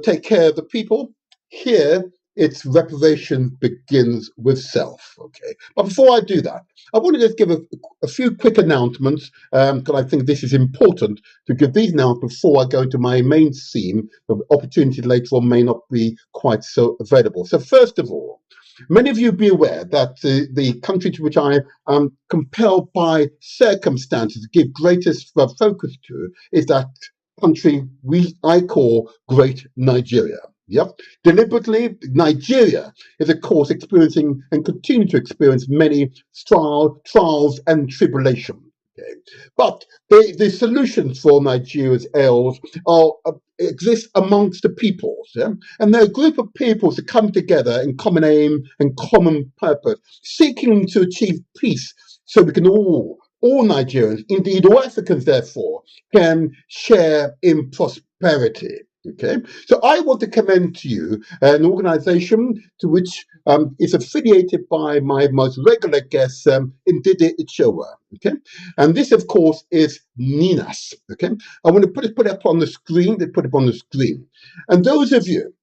take care of the people. Here, its reparation begins with self. Okay, but before I do that, I want to just give a few quick announcements because I think this is important to give these announcements before I go into my main theme. The opportunity later on may not be quite so available. So first of all, many of you be aware that the country to which I am compelled by circumstances to give greatest focus to is that country I call Great Nigeria. Yep. Deliberately, Nigeria is, of course, experiencing and continue to experience many trials and tribulations. Okay. But the solutions for Nigeria's ills exist amongst the peoples. Yeah? And they're a group of peoples that come together in common aim and common purpose, seeking to achieve peace so we can all Nigerians, indeed all Africans, therefore, can share in prosperity. Okay, so I want to commend to you an organization to which is affiliated by my most regular guest, Ndidi Ichowa. Okay, and this, of course, is NINAS. Okay, I want to put it up on the screen. They put it on the screen, and those of you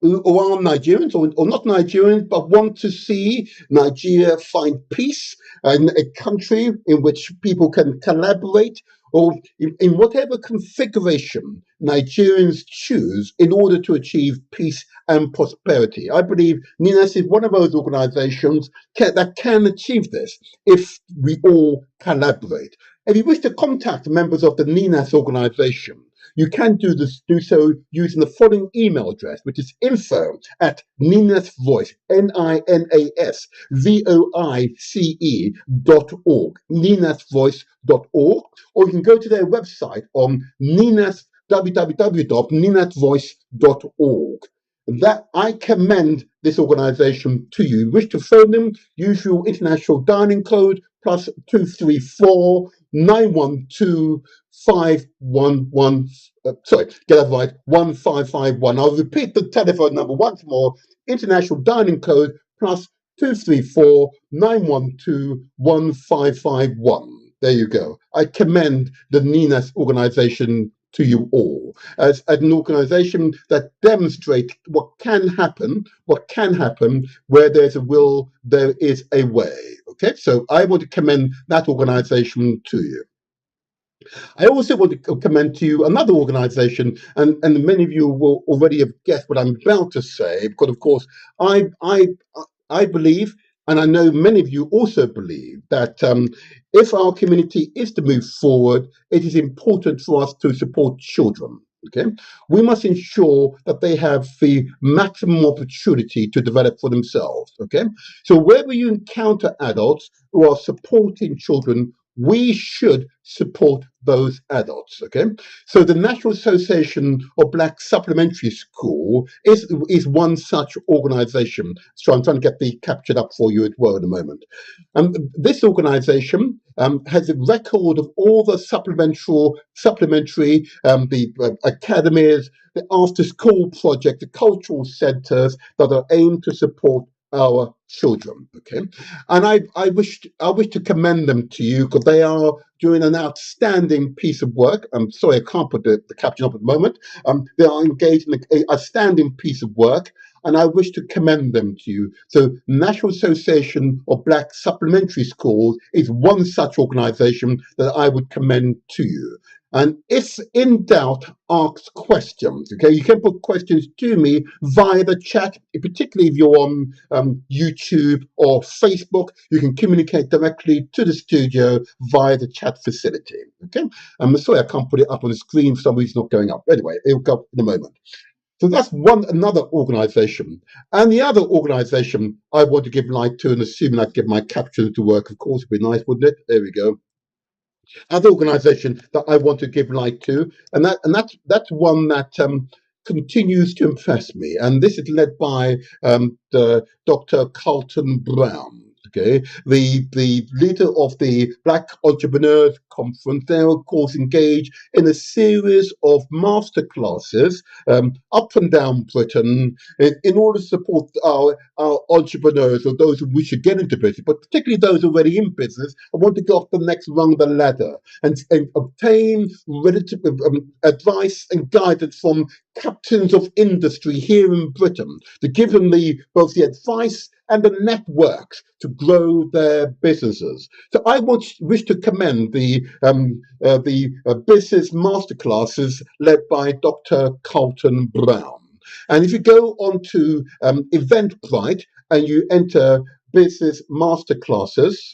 who are Nigerians or not Nigerians, but want to see Nigeria find peace in a country in which people can collaborate, or in whatever configuration Nigerians choose in order to achieve peace and prosperity. I believe NINAS is one of those organizations that can achieve this if we all collaborate. If you wish to contact members of the NINAS organization, you can do so using the following email address, which is info@ninasvoice, NINASVOICE.org, ninasvoice.org, or you can go to their website on www.ninasvoice.org. That I commend this organization to you. Wish to phone them, use your international dialing code plus 234 912 511. Sorry, get that right, 1551. I'll repeat the telephone number once more. International dialing code plus 234 912 1551. There you go. I commend the NINAS organization to you all as an organization that demonstrates what can happen where there's a will, there is a way. Okay, so I want to commend that organization to you. I also want to commend to you another organization, and many of you will already have guessed what I'm about to say, because of course I believe, and I know many of you also believe, that if our community is to move forward, it is important for us to support children. Okay, we must ensure that they have the maximum opportunity to develop for themselves. Okay, so wherever you encounter adults who are supporting children, we should support those adults. Okay, so the National Association of Black Supplementary School is one such organization. So I'm trying to get the captured up for you as well in a moment. This organization has a record of all the supplementary the academies, the after school project, the cultural centers that are aimed to support our children. Okay, and I wish to commend them to you, because they are doing an outstanding piece of work. I'm sorry, I can't put the caption up at the moment. They are engaged in a outstanding piece of work, and I wish to commend them to you. So National Association of Black Supplementary Schools is one such organization that I would commend to you. And if in doubt, ask questions. Okay, you can put questions to me via the chat, particularly if you're on YouTube or Facebook. You can communicate directly to the studio via the chat facility. Okay, I'm sorry I can't put it up on the screen for some reason, not going up. Anyway, it'll go up in a moment. So that's another organization. And the other organization I want to give light to, and assuming I'd give my capture to work, of course, would be nice, wouldn't it? There we go. Other organisation that I want to give light to, and that's one that continues to impress me, and this is led by the Dr. Carlton Brown. Okay, the leader of the Black Entrepreneurs Conference. They are, of course, engaged in a series of masterclasses up and down Britain in order to support our entrepreneurs, or those who wish to get into business, but particularly those already in business and want to go up the next rung of the ladder and obtain relative advice and guidance from captains of industry here in Britain to give them both the advice and the networks to grow their businesses. So I wish to commend the business masterclasses led by Dr. Carlton Brown. And if you go on to Eventbrite and you enter business masterclasses,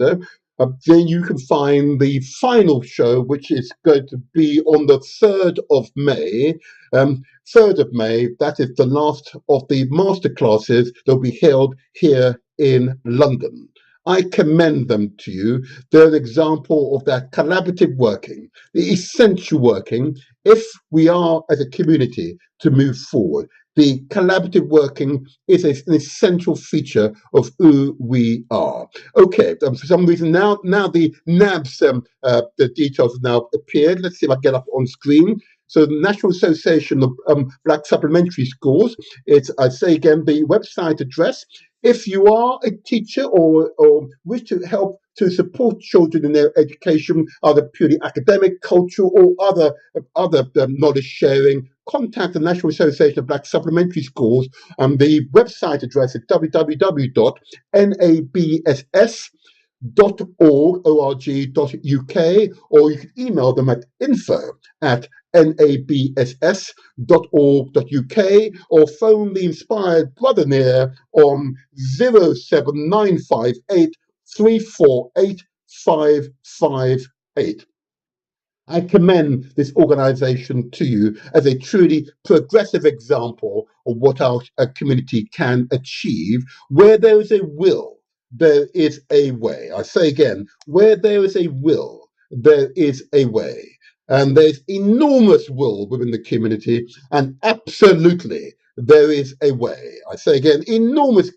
then you can find the final show, which is going to be on the 3rd of May. 3rd of May, that is the last of the masterclasses that will be held here in London. I commend them to you. They're an example of that collaborative working, the essential working, if we are as a community to move forward. The collaborative working is an essential feature of who we are. Okay, for some reason now the NABS, the details have now appeared. Let's see if I get up on screen. So the National Association of Black Supplementary Schools, it's, I say again, the website address. If you are a teacher or wish to help to support children in their education, either purely academic, cultural, or other knowledge sharing, contact the National Association of Black Supplementary Schools. The website address is www.nabss.org.uk, or you can email them at info@nabss.org.uk, or phone the Inspired Brother Near on 07958 348 558. I commend this organization to you as a truly progressive example of what our community can achieve. Where there is a will, there is a way. I say again, where there is a will, there is a way. And there's enormous will within the community, and absolutely there is a way. I say again, enormous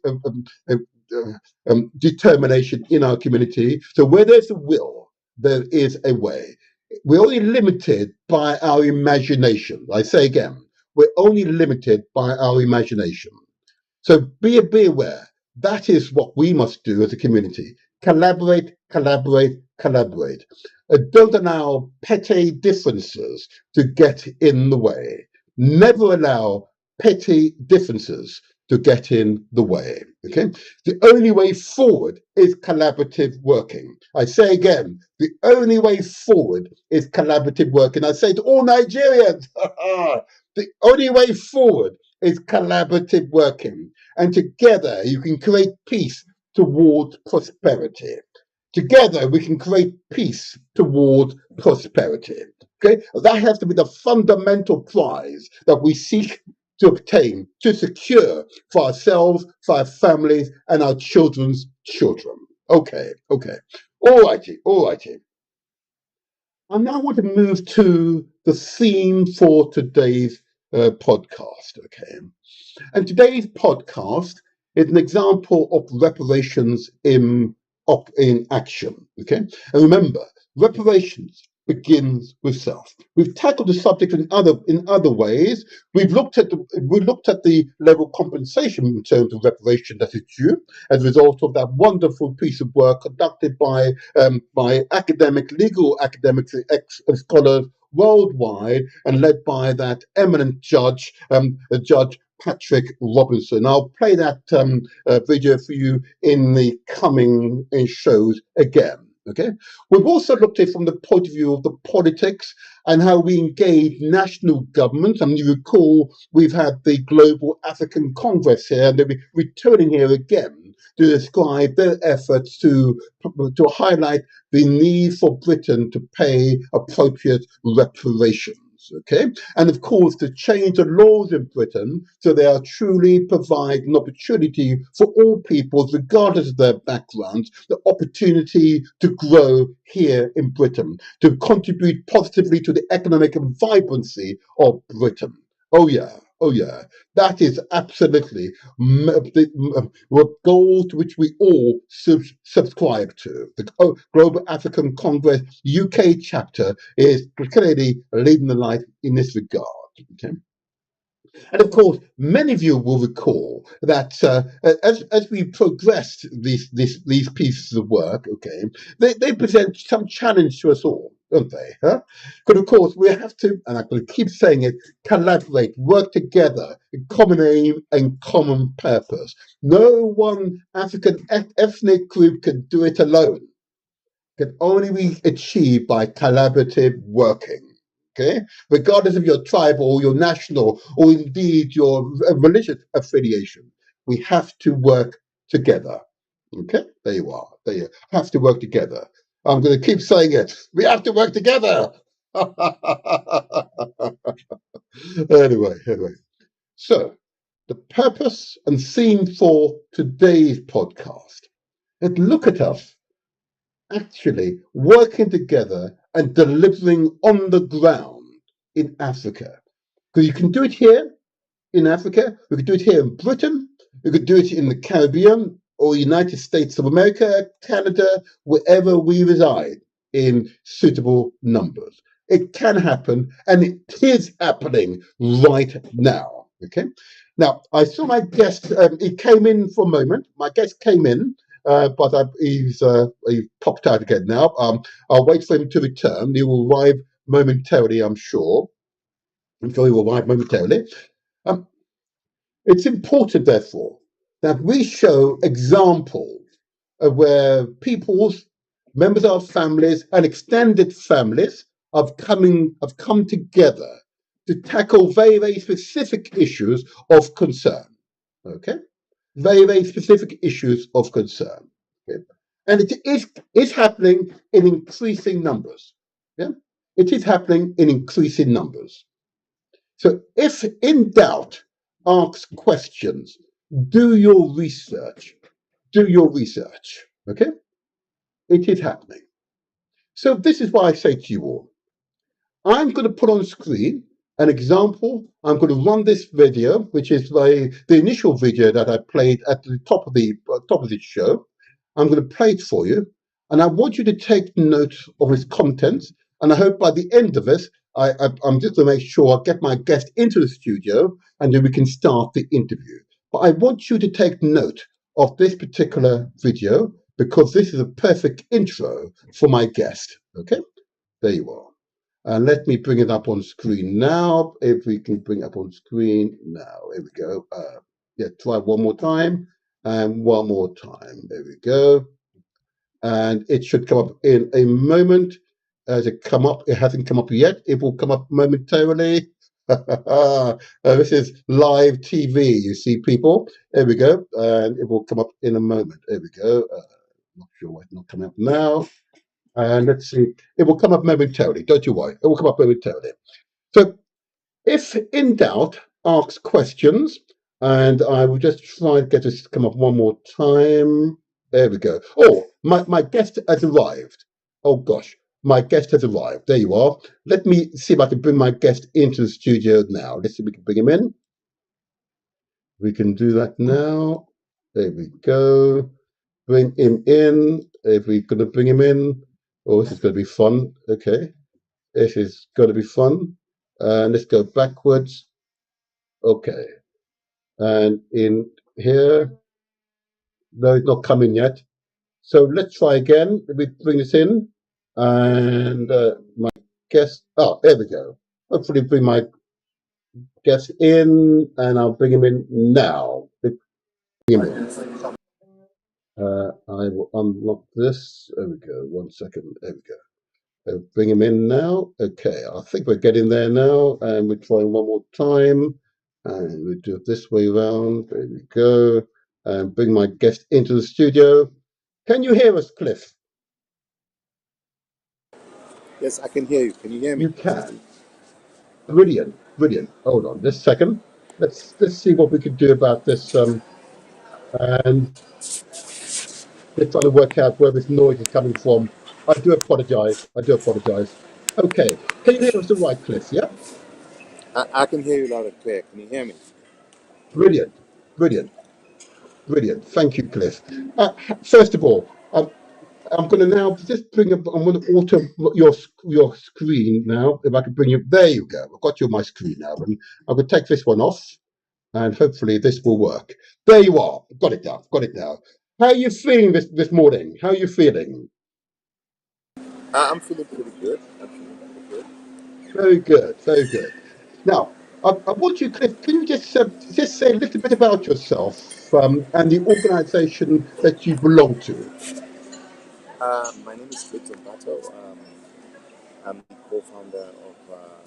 determination in our community. So where there's a will, there is a way. We're only limited by our imagination. I say again, we're only limited by our imagination. So be aware. That is what we must do as a community. Collaborate, collaborate, collaborate. Don't allow petty differences to get in the way. Never allow petty differences to get in the way. Okay? The only way forward is collaborative working. I say again, the only way forward is collaborative working. I say to all Nigerians, the only way forward is collaborative working. And together you can create peace towards prosperity. Together we can create peace towards prosperity. Okay? That has to be the fundamental prize that we seek to obtain, to secure for ourselves, for our families, and our children's children. Okay. All righty. I now want to move to the theme for today's podcast. Okay. And today's podcast is an example of reparations in action. Okay. And remember, reparations begins with self. We've tackled the subject in other ways. We looked at the level of compensation in terms of reparation that is due as a result of that wonderful piece of work conducted by legal academics, scholars worldwide, and led by that eminent judge, Judge Patrick Robinson. I'll play that video for you in the coming shows again. Okay. We've also looked at it from the point of view of the politics and how we engage national governments. And you recall we've had the Global African Congress here, and they'll be returning here again to describe their efforts to highlight the need for Britain to pay appropriate reparations. Okay, and of course to change the laws in Britain so they are truly provide an opportunity for all peoples, regardless of their backgrounds, the opportunity to grow here in Britain, to contribute positively to the economic vibrancy of Britain. Oh yeah. That is absolutely a goal to which we all subscribe to. The Global African Congress UK chapter is clearly leading the light in this regard. Okay? And of course, many of you will recall that as we progressed these pieces of work, okay, they present some challenge to us all, don't they? Huh? But of course, we have to, and I'm going to keep saying it, collaborate, work together, in common aim and common purpose. No one African ethnic group can do it alone. It can only be achieved by collaborative working. Okay, regardless of your tribe or your national or indeed your religious affiliation, we have to work together. Okay, there you are. There you have to work together. I'm going to keep saying it. We have to work together. Anyway. So, the purpose and theme for today's podcast is look at us actually working together and delivering on the ground in Africa. Because you can do it here in Africa, we could do it here in Britain, we could do it in the Caribbean or United States of America, Canada, wherever we reside in suitable numbers. It can happen, and it is happening right now. Okay. Now, I saw my guest, he came in for a moment. My guest came in. But he's popped out again now. I'll wait for him to return. He will arrive momentarily, I'm sure. I'm sure he will arrive momentarily. It's important, therefore, that we show examples of where people's members of our families and extended families have come together to tackle very, very specific issues of concern. Okay? Very, very specific issues of concern. Okay? And it is happening in increasing numbers. Yeah? It is happening in increasing numbers. So if in doubt, ask questions. Do your research. Do your research. Okay? It is happening. So this is why I say to you all, I'm going to put on screen an example. I'm going to run this video, which is the initial video that I played at the top of the show. I'm going to play it for you, and I want you to take note of its contents. And I hope by the end of this, I'm just going to make sure I get my guest into the studio, and then we can start the interview. But I want you to take note of this particular video because this is a perfect intro for my guest. Okay, there you are. And let me bring it up on screen now. If we can bring it up on screen now, here we go. Yeah, try one more time and one more time. There we go. And it should come up in a moment. As it come up, it hasn't come up yet. It will come up momentarily. This is live TV. You see, people. There we go, and it will come up in a moment. There we go. Not sure why it's not coming up now. And let's see, it will come up momentarily. Don't you worry, it will come up momentarily. So, if in doubt, ask questions, and I will just try and get this to come up one more time. There we go. Oh, my guest has arrived. Oh gosh, my guest has arrived. There you are. Let me see if I can bring my guest into the studio now. Let's see if we can bring him in. We can do that now. There we go. Bring him in. If we're going to bring him in. Oh, this is going to be fun. Okay. This is going to be fun. And let's go backwards. Okay. And in here, no, it's not coming yet. So let's try again. Let me bring this in. And my guest, oh, there we go. Hopefully bring my guest in and I'll bring him in now. Bring him in. I will unlock this. There we go. 1 second. There we go. Bring him in now. Okay, I think we're getting there now, and we're trying one more time, and we do it this way around. There we go, and bring my guest into the studio. Can you hear us, Cliff? Yes, I can hear you. Can you hear me? You can. Brilliant, brilliant. Hold on, just a second. Let's see what we can do about this. And just trying to work out where this noise is coming from. I do apologize. I do apologize. Okay, can you hear us, all right, Cliff? Yeah. I can hear you loud and clear. Can you hear me? Brilliant, brilliant. Brilliant. Thank you, Cliff. First of all, I'm going to now just bring up, I'm going to alter your screen now. If I can bring you, there you go. I've got you on my screen now. And I'm going to take this one off and hopefully this will work. There you are. Got it now. Got it now. How are you feeling this morning? How are you feeling? I'm feeling pretty good. I'm feeling pretty good. Very good. Very good. Now, I want you, Cliff, can you just say a little bit about yourself and the organization that you belong to? My name is Victor Bato. I'm the co-founder of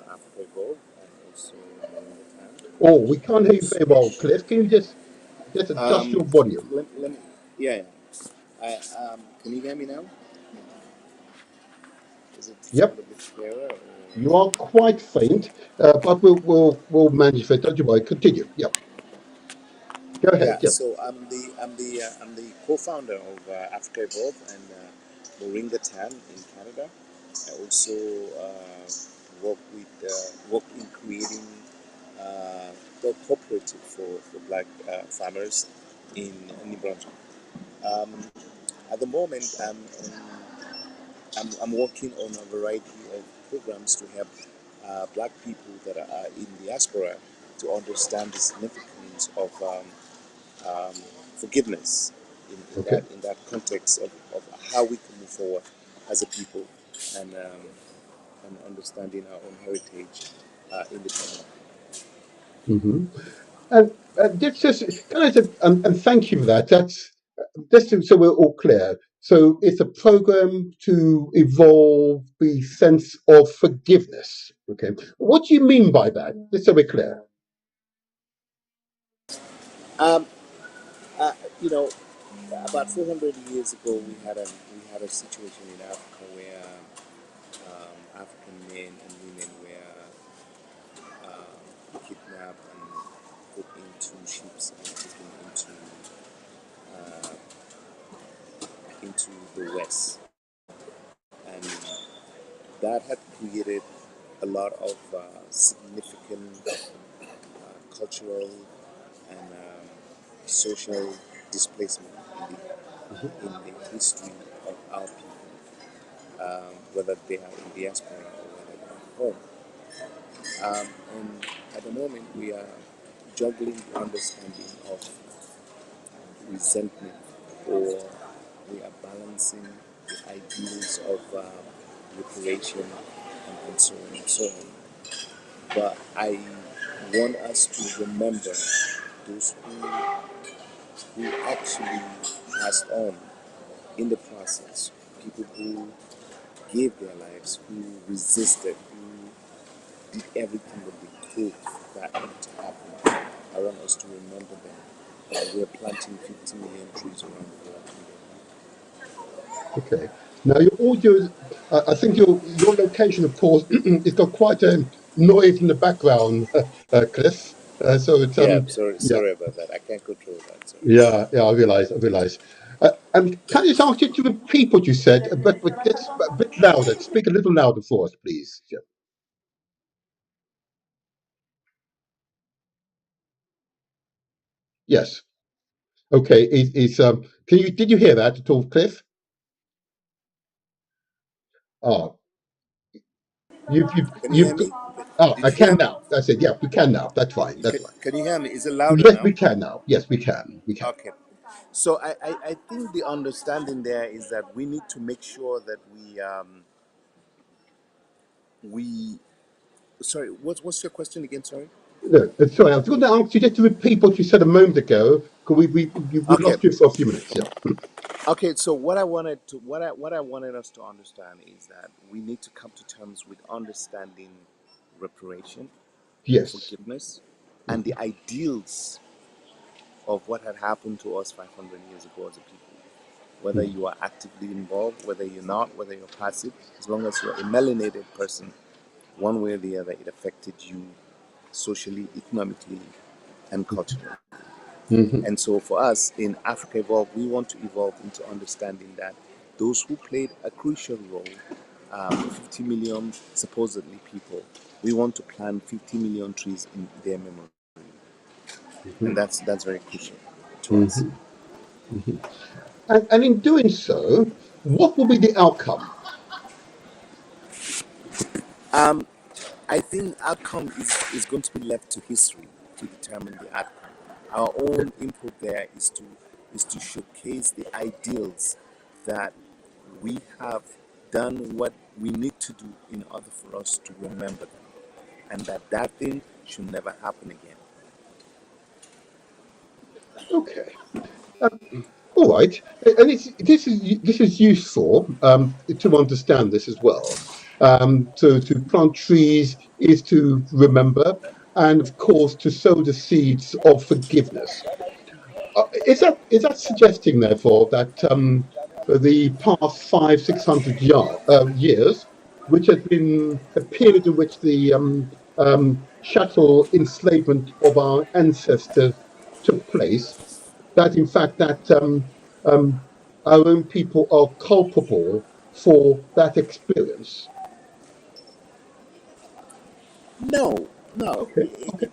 Afrievolve and also Moringa. Oh, we can't hear you very well, So, Cliff. Can you just adjust your volume? let me, yeah, yeah. Can you hear me now? Is it sound Yep, a bit clearer? Or? you are quite faint, but we'll manage it. Don't you worry. Continue. Yep, go ahead. Yeah. Yep. So I'm the co-founder of Afrievolve and Moringa in Canada. I also work in creating the cooperative for black farmers in New Brunswick. Um, at the moment, I'm working on a variety of programs to help black people that are in diaspora to understand the significance of forgiveness Okay. in that context of how we can move forward as a people and understanding our own heritage independently. hmm And just can I say, and thank you for that. That's so we're all clear. So it's a program to evolve the sense of forgiveness. Okay. What do you mean by that? Just so we're clear. Um, uh, you know, about 400 years ago, we had a situation in Africa where African men and women were kidnapped and put into ships and taken into the West, and that had created a lot of significant cultural and social displacement in the history of our people, whether they are in diaspora or whether they are home. And at the moment, we are juggling the understanding of resentment, or we are balancing the ideals of reparation and so on and so on. But I want us to remember those who actually passed on in the process, people who gave their lives, who resisted, who did everything that they could for that not to happen. I want us to remember them. We're planting 50 million trees around the world. Okay. Now your audio, I think your location, of course, it's got quite a noise in the background, Cliff. So it's Yeah, I'm sorry, yeah, sorry about that. I can't control that. Sorry. yeah. I realise, I realise. And can I just ask you to repeat what you said, but just a bit louder. Speak a little louder for us, please. Yeah. Yes. Okay. Is can you did you hear that at all, Cliff? Ah, Can you you've hear got. me? Ah, Did I you hear can me? now. That's it. Yeah, we can now. That's fine. That's fine. Can you hear me? Is it louder Yes, we now? can now. Yes, we can. We can. Okay. So I think the understanding there is that we need to make sure that we sorry, what's your question again? Sorry. No, sorry, I was going to ask you just to repeat what you said a moment ago, because we Okay. lost you for a few minutes. Yeah. Okay, so what I wanted us to understand is that we need to come to terms with understanding reparation, Yes. forgiveness, and the ideals of what had happened to us 500 years ago as a people. Whether Mm, you are actively involved, whether you're not, whether you're passive, as long as you're a melanated person, one way or the other, it affected you socially, economically, and culturally. mhm, And so for us in Africa Evolve, we want to evolve into understanding that those who played a crucial role, 50 million supposedly people, we want to plant 50 million trees in their memory. And mhm, that's very crucial to us. mhm, mhm. And in doing so, what will be the outcome? I think outcome is going to be left to history to determine the outcome. Our Okay. own input there is to showcase the ideals that we have done what we need to do in order for us to remember them, and that thing should never happen again. Okay. All right. And this is useful to understand this as well. To plant trees is to remember, and of course to sow the seeds of forgiveness. Is that suggesting, therefore, that the past 500-600 years, which has been a period in which the chattel enslavement of our ancestors took place, that in fact um, our own people are culpable for that experience? No, no, Okay, okay.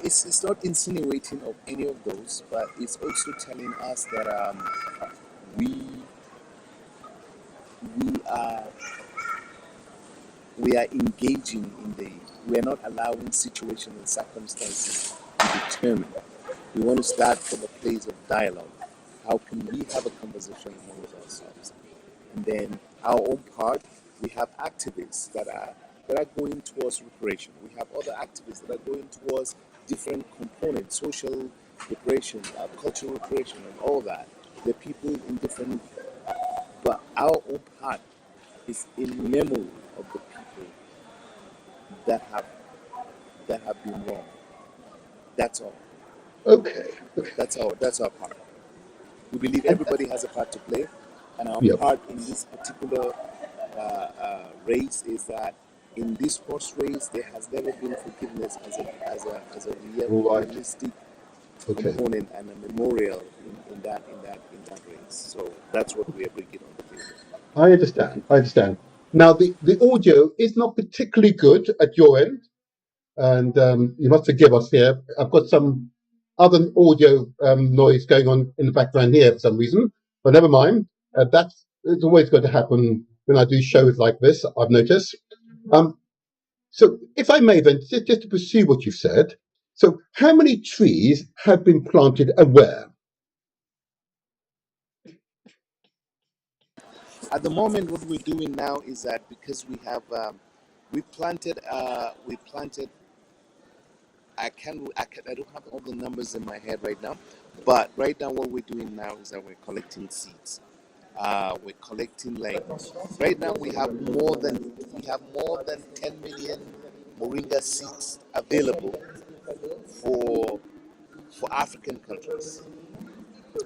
it's not insinuating of any of those, but it's also telling us that we we are we are engaging in the we are not allowing situations and circumstances to determine. We want to start from a place of dialogue. How can we have a conversation amongst ourselves? And then our own part, we have activists that are going towards reparation. We have other activists that are going towards different components, social reparation, cultural reparation, and all that. The people in different, but our own part is in memory of the people that have been wrong. That's all. Okay, okay. That's our part. We believe And everybody has a part to play, and our yeah, part in this particular race is that in this horse race there has never been forgiveness as a Right. realistic Okay. component and a memorial in that race. So that's what we are bringing on the table. I understand. I understand. Now, the audio is not particularly good at your end, and you must forgive us here. I've got some other audio noise going on in the background here for some reason, but never mind. That's it's always going to happen when I do shows like this, I've noticed. Um, so, if I may then, just to pursue what you've said, so how many trees have been planted and where? At the moment, what we're doing now is that because we planted. I don't have all the numbers in my head right now, but right now what we're doing now is that we're collecting seeds. We're collecting like right now we have more than 10 million Moringa seeds available for African countries.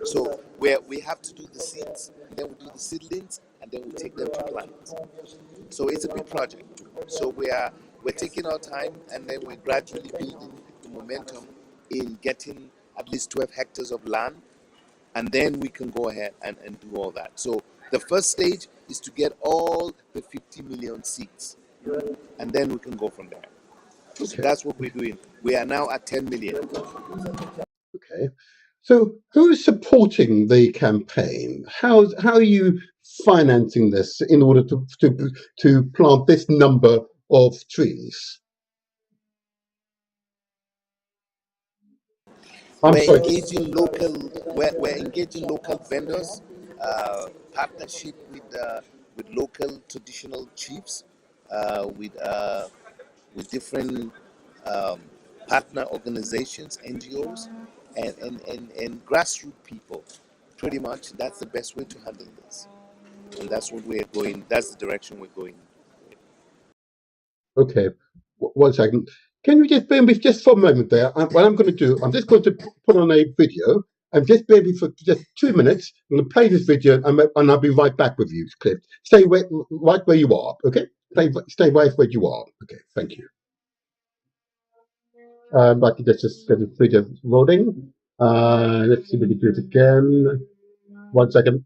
So we have to do the seeds, then we do the seedlings, and then we take them to plant. So it's a big project. So we're taking our time, and then we're gradually building the momentum in getting at least 12 hectares of land, and then we can go ahead and do all that. So the first stage is to get all the 50 million seeds, and then we can go from there. So Okay. that's what we're doing. We are now at 10 million. Okay. So who's supporting the campaign? How are you financing this in order to plant this number of trees? I'm We're sorry. engaging local. We're engaging local vendors, partnership with local traditional chiefs, with different um, partner organizations, NGOs, and grassroots people. Pretty much, that's the best way to handle this, and that's what we're going. That's the direction we're going. Okay. One second. Can you just bear with me just for a moment there? What I'm going to do, I'm just going to put on a video and just bear with me for just 2 minutes. I'm going to play this video and I'll be right back with you, Cliff. Right where you are, okay? Stay right where you are. Okay, thank you. I can just get the video loading. Let's see if we can do it again. 1 second.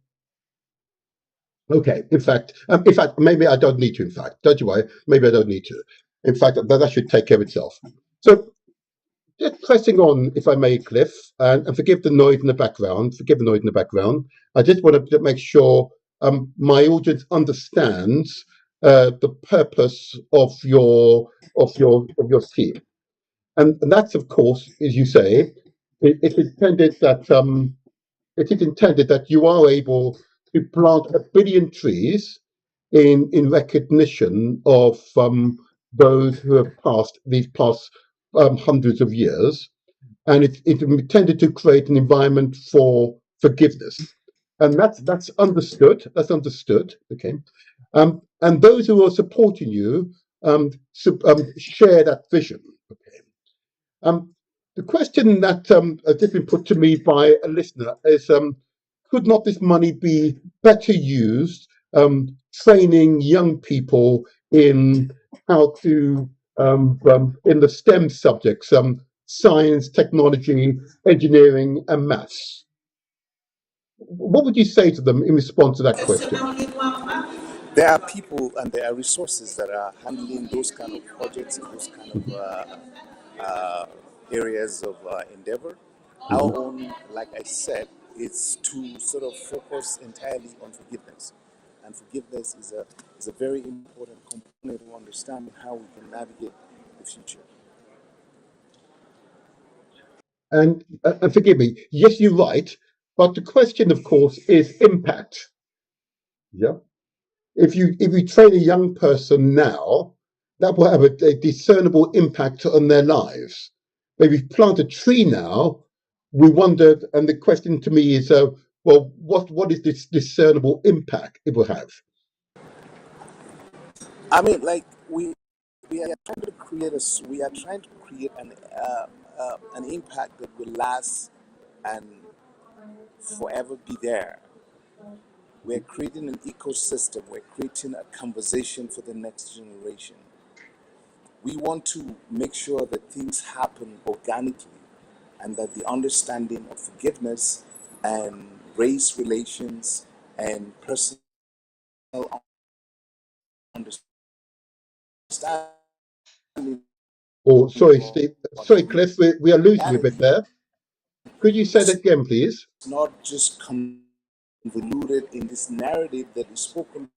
Okay. In fact, maybe I don't need to. In fact, don't you worry. Maybe I don't need to. In fact, that should take care of itself. So, just pressing on, if I may, Cliff, and forgive the noise in the background. Forgive the noise in the background. I just want to make sure my audience understands the purpose of your scheme. And that's, of course, as you say, it's intended that you are able to plant 1 billion trees in recognition of those who have passed these past hundreds of years, and it's intended to create an environment for forgiveness, and that's understood. That's understood. Okay, and those who are supporting you share that vision. Okay. Um, the question that has just been put to me by a listener is, could not this money be better used training young people in how to, in the STEM subjects, science, technology, engineering, and maths? What would you say to them in response to that question? There are people and there are resources that are handling those kind of projects and those kind of areas of endeavor. Our Mhm. own, like I said, is to sort of focus entirely on forgiveness. And forgiveness is a very important component to understand how we can navigate the future. And forgive me, yes, you're right, but the question, of course, is impact. Yeah. If you train a young person now, that will have a discernible impact on their lives. But if you plant a tree now, we wondered, and the question to me is, well, what is this discernible impact it will have? I mean, like we are trying to create we are trying to create an impact that will last and forever be there. We're creating an ecosystem. We're creating a conversation for the next generation. We want to make sure that things happen organically and that the understanding of forgiveness and race relations and personal understanding Oh, sorry, of Steve. Sorry, Cliff, we are losing you a bit humanity there. Could you say that again, please? is not just convoluted in this narrative that is spoken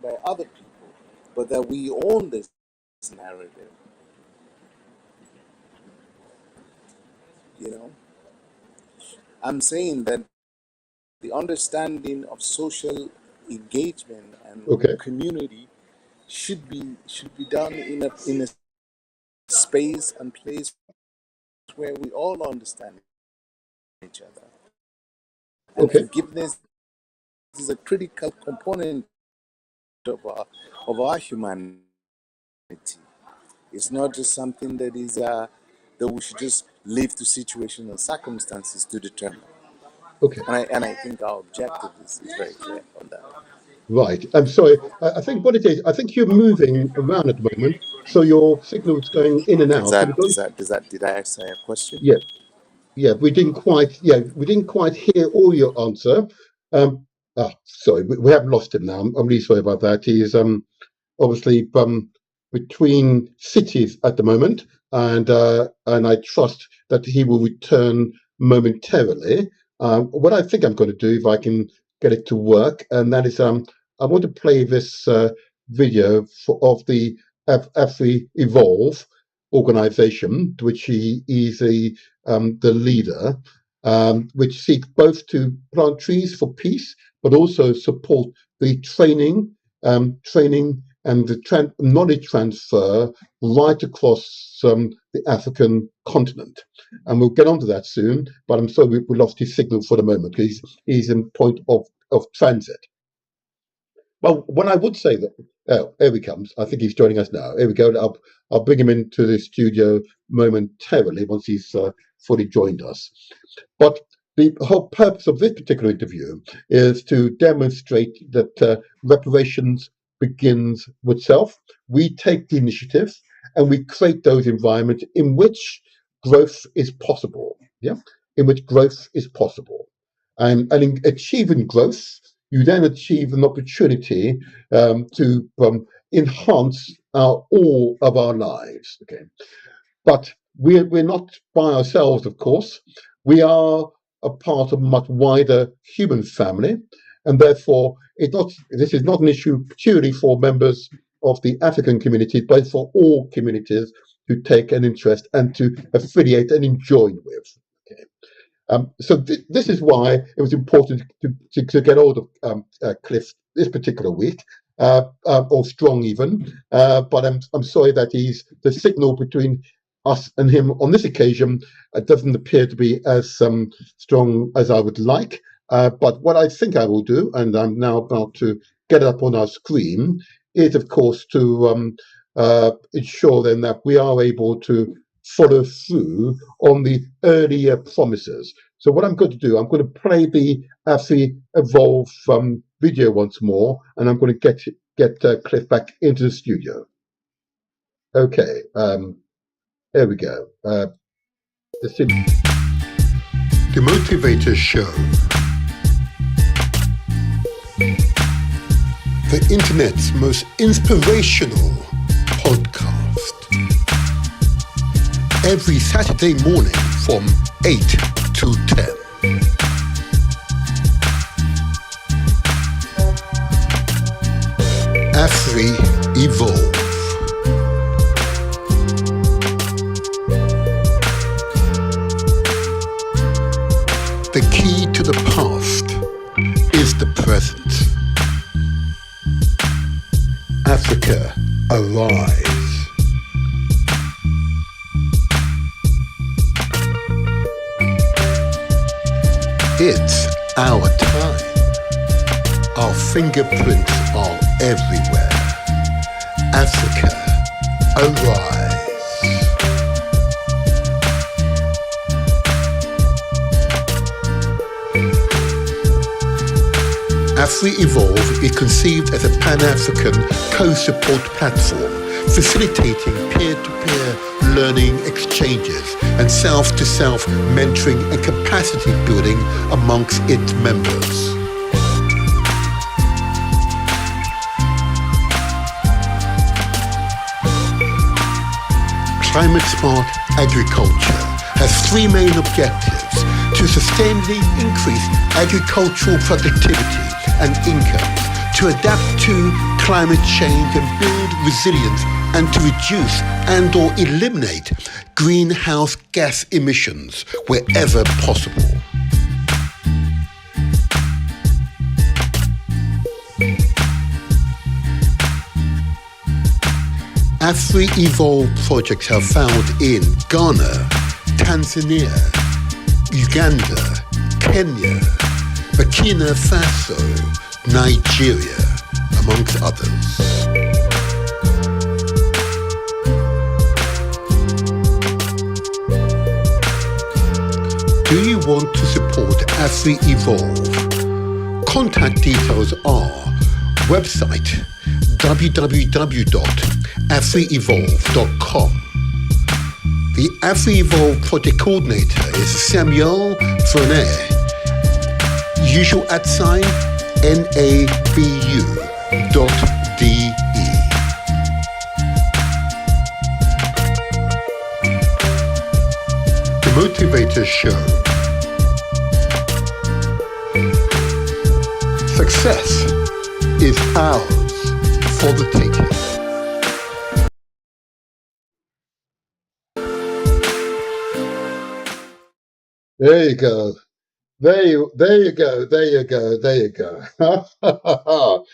by other people, but that we own this narrative. You know, I'm saying that the understanding of social engagement and Okay, community should be done in a space and place where we all understand each other. And okay, forgiveness is a critical component of our humanity. It's not just something that we should just leave to situational circumstances to determine. okay. And I think our objective is very clear on that. Right. I'm sorry. I think what it is, I think you're moving around at the moment, so your signal's going in and Is out. So that we're going, is that does that did I answer your question? yeah, we didn't quite hear all your answer. Sorry, we have lost him now. I'm really sorry about that. He's obviously between cities at the moment, and I trust that he will return momentarily. What I think I'm going to do, if I can get it to work, and that is I want to play this video of the Afrievolve organization, to which he is the leader, which seek both to plant trees for peace, but also support the training and the knowledge transfer right across the African continent. And we'll get onto that soon, but I'm sorry we lost his signal for the moment because he's in point of transit. Well, what I would say that, oh, here he comes. I think he's joining us now. Here we go. I'll bring him into the studio momentarily once he's fully joined us. But the whole purpose of this particular interview is to demonstrate that reparations begins with self. We take the initiative and we create those environments in which growth is possible. Yeah, in which growth is possible, and in achieving growth, you then achieve an opportunity to enhance all of our lives. Okay, but we're not by ourselves, of course. We are a part of a much wider human family, and therefore this is not an issue purely for members of the African community, but for all communities who take an interest and to affiliate and join with. Okay. This is why it was important to get hold of Cliff this particular week, or Strong even. But I'm sorry that the signal between us and him on this occasion doesn't appear to be as strong as I would like. But what I think I will do, and I'm now about to get it up on our screen, is of course to ensure then that we are able to follow through on the earlier promises. So what I'm going to do, I'm going to play the Afrievolve video once more, and I'm going to get Cliff back into the studio. Okay, there we go. The Motivators Show, the internet's most inspirational podcast. Every Saturday morning from 8 to 10. Afrievolve. The key to the past is the present. Africa, arise. It's our time. Our fingerprints are everywhere. Africa, arise. Afrievolve is conceived as a Pan-African co-support platform, facilitating peer-to-peer learning exchanges and self-to-self mentoring and capacity building amongst its members. Climate-smart agriculture has three main objectives: to sustainably increase agricultural productivity and income, to adapt to climate change and build resilience, and to reduce and or eliminate greenhouse gas emissions wherever possible. Afrievolve projects are found in Ghana, Tanzania, Uganda, Kenya, Burkina Faso, Nigeria, amongst others. Do you want to support Afrievolve? Contact details are website www.afrievolve.com. The Afrievolve project coordinator is Samuel Frenet. Usual @ NABU.de. The Motivator Show. Success is ours for the taking. There you go. There you go.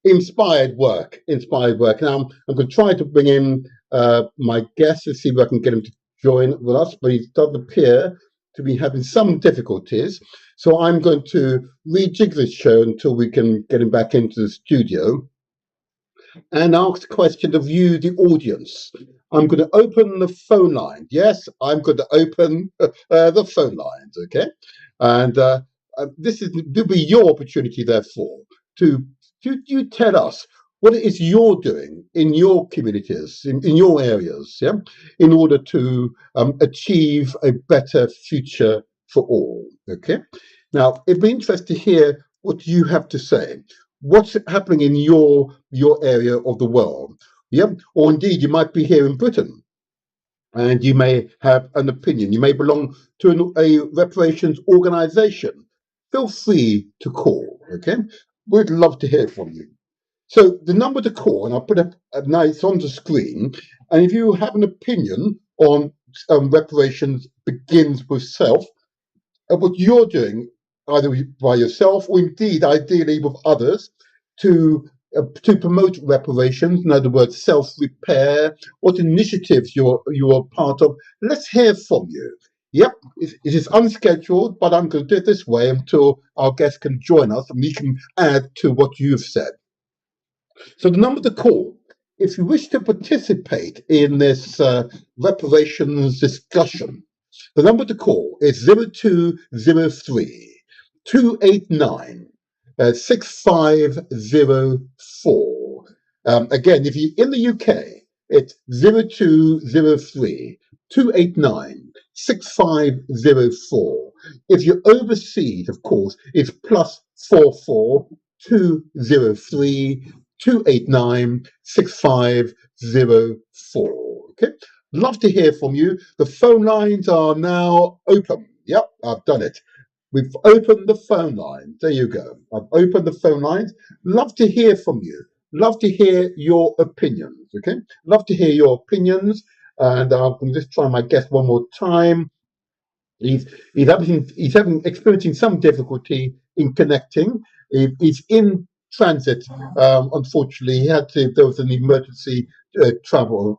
Inspired work. Now, I'm going to try to bring in my guest to see if I can get him to join with us, but he does appear to be having some difficulties. So I'm going to rejig this show until we can get him back into the studio and ask a question of you, the audience. I'm going to open the phone line. Yes, I'm going to open the phone lines, okay? And this will be your opportunity, therefore, to you tell us what it is you're doing in your communities, in your areas, yeah, in order to achieve a better future for all, okay? Now, it'd be interesting to hear what you have to say. What's happening in your area of the world? Yeah, or indeed you might be here in Britain, and you may have an opinion. You may belong to a reparations organisation. Feel free to call. Okay, we'd love to hear from you. So the number to call, and I'll put it now. It's on the screen. And if you have an opinion on reparations begins with self, what you're doing, either by yourself or indeed, ideally, with others, to promote reparations, in other words, self-repair, what initiatives you're part of. Let's hear from you. Yep, it is unscheduled, but I'm going to do it this way until our guest can join us and we can add to what you've said. So the number to call, if you wish to participate in this reparations discussion, the number to call is 0203 289 6504. Again, if you're in the UK, it's 0203 289 6504. If you're overseas, of course, it's +44 203 289 6504. Okay, love to hear from you. The phone lines are now open. Yep, I've done it. We've opened the phone lines. There you go. I've opened the phone lines. Love to hear from you. Love to hear your opinions. Okay, love to hear your opinions. And I'm just try my guest one more time. He's experiencing some difficulty in connecting. He's in transit. Unfortunately, there was an emergency travel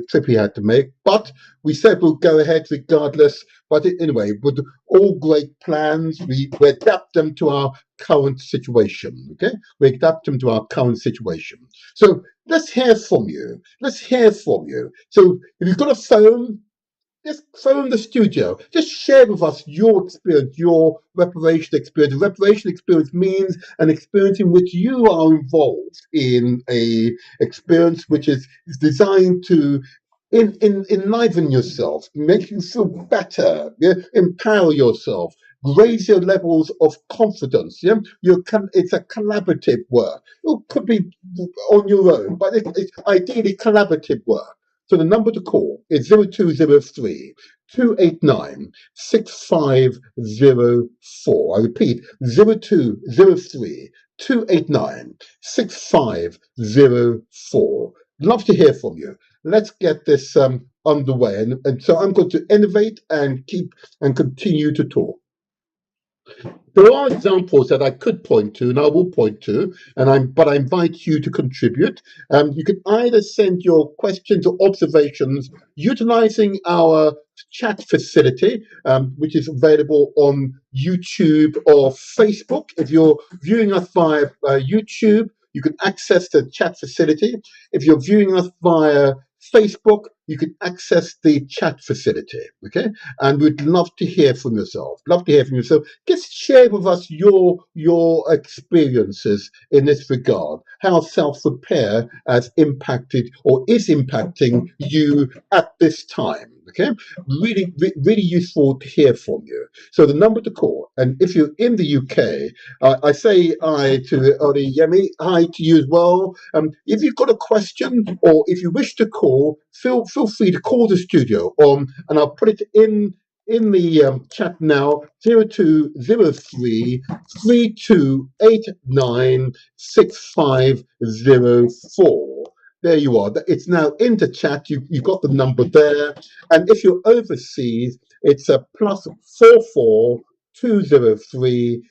trip he had to make. But we said we'll go ahead regardless. But anyway, with all great plans, we adapt them to our current situation. Okay, we adapt them to our current situation. So let's hear from you. So if you've got a phone, just phone the studio. Just share with us your experience, your reparation experience. Reparation experience means an experience in which you are involved in a experience which is designed to enliven yourself, make you feel better, yeah? Empower yourself, raise your levels of confidence. Yeah, it's a collaborative work. It could be on your own, but it's ideally collaborative work. So the number to call is 0203 289 6504. I repeat, 0203 289 6504. Love to hear from you. Let's get this underway. And so I'm going to innovate and keep and continue to talk. There are examples that I could point to, and I will point to, but I invite you to contribute. You can either send your questions or observations utilizing our chat facility, which is available on YouTube or Facebook. If you're viewing us via YouTube, you can access the chat facility. If you're viewing us via Facebook, you can access the chat facility. Okay, and we'd love to hear from yourself. Love to hear from yourself. Just share with us your experiences in this regard. How self-repair has impacted or is impacting you at this time. Okay, really useful to hear from you. So the number to call, and if you're in the UK, I say hi to Oli Yemi, hi to you as well. If you've got a question or if you wish to call, feel free to call the studio on, and I'll put it in the chat now. 0203 3289 6504. There you are. It's now in the chat. You've got the number there. And if you're overseas, it's a +44 203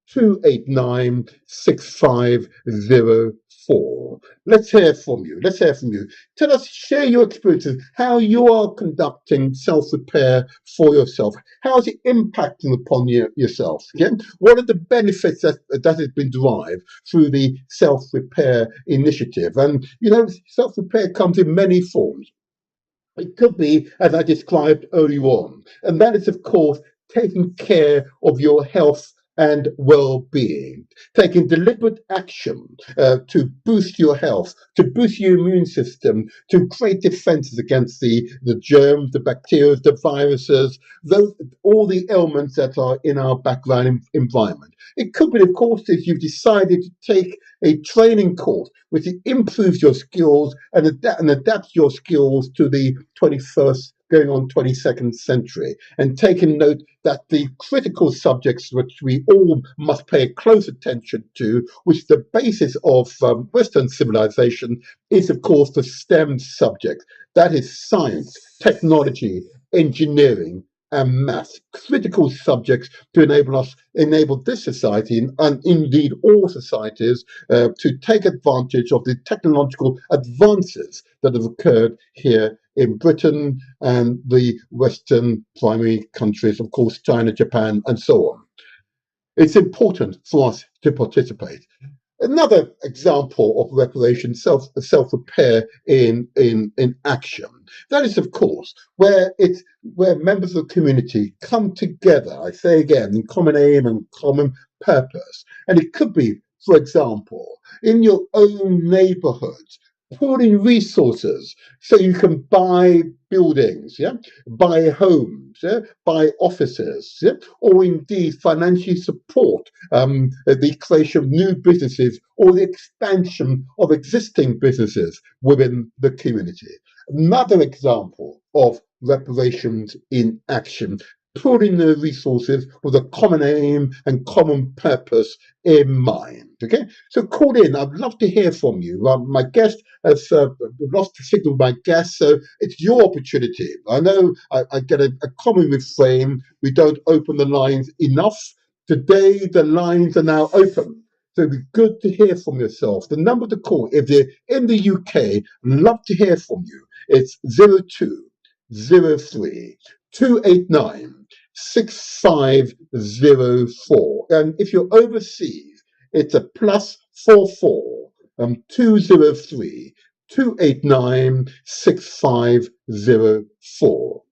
289 6504. Let's hear from you. Let's hear from you. Tell us, share your experiences, how you are conducting self-repair for yourself. How is it impacting upon yourself? Okay? What are the benefits that has been derived through the self-repair initiative? And, self-repair comes in many forms. It could be, as I described earlier on, and that is, of course, taking care of your health and well-being, taking deliberate action to boost your health, to boost your immune system, to create defenses against the germs, the bacteria, the viruses, all the elements that are in our background environment. It could be, of course, if you've decided to take a training course which improves your skills and adapts your skills to the 21st going on 22nd century, and taking note that the critical subjects which we all must pay close attention to, which the basis of Western civilization is, of course, the STEM subjects. That is science, technology, engineering, and maths, critical subjects to enable this society, and indeed all societies, to take advantage of the technological advances that have occurred here in Britain and the Western primary countries, of course, China, Japan, and so on. It's important for us to participate. Another example of reparation, self-repair in action. That is, of course, where members of the community come together, I say again, in common aim and common purpose. And it could be, for example, in your own neighborhood, pooling resources so you can buy buildings, buy homes, buy offices, or indeed financially support the creation of new businesses or the expansion of existing businesses within the community. Another example of reparations in action, putting the resources with a common aim and common purpose in mind. Okay, so call in. I'd love to hear from you. My guest has lost the signal. My guest, so it's your opportunity. I know I get a common refrain: we don't open the lines enough. Today, the lines are now open. So it'd be good to hear from yourself. The number to call, if you're in the UK, love to hear from you. It's 0203 289 6504. And if you're overseas, it's a +44 203 289 6504.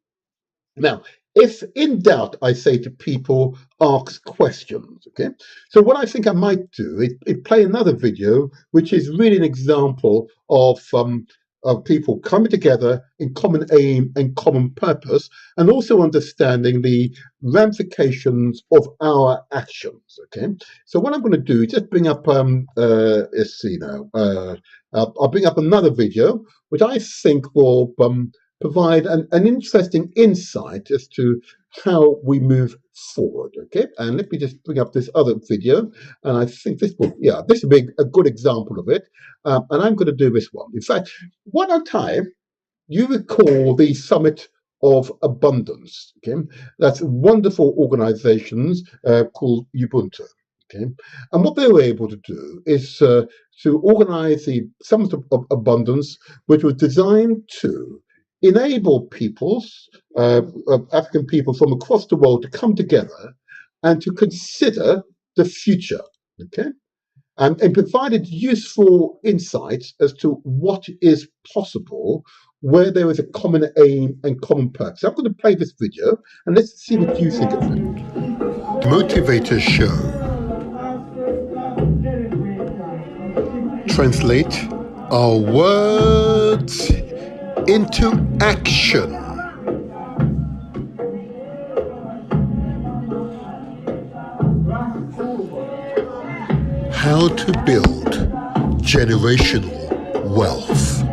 Now, if in doubt, I say to people, ask questions, okay? So what I think I might do is play another video, which is really an example of people coming together in common aim and common purpose, and also understanding the ramifications of our actions, okay? So what I'm going to do is just bring up, let's see now, I'll bring up another video, which I think will provide an interesting insight as to how we move forward, okay? And let me just bring up this other video, and I think this will be a good example of it. And I'm going to do this one. In fact, one time, you recall the Summit of Abundance, okay? That's wonderful organizations called Ubuntu, okay? And what they were able to do is to organize the Summit of Abundance, which was designed to enable peoples, African people from across the world, to come together and to consider the future, okay? And provided useful insights as to what is possible where there is a common aim and common purpose. So I'm going to play this video and let's see what you think of it. The Motivator Show. Translate our words into action. How to build generational wealth.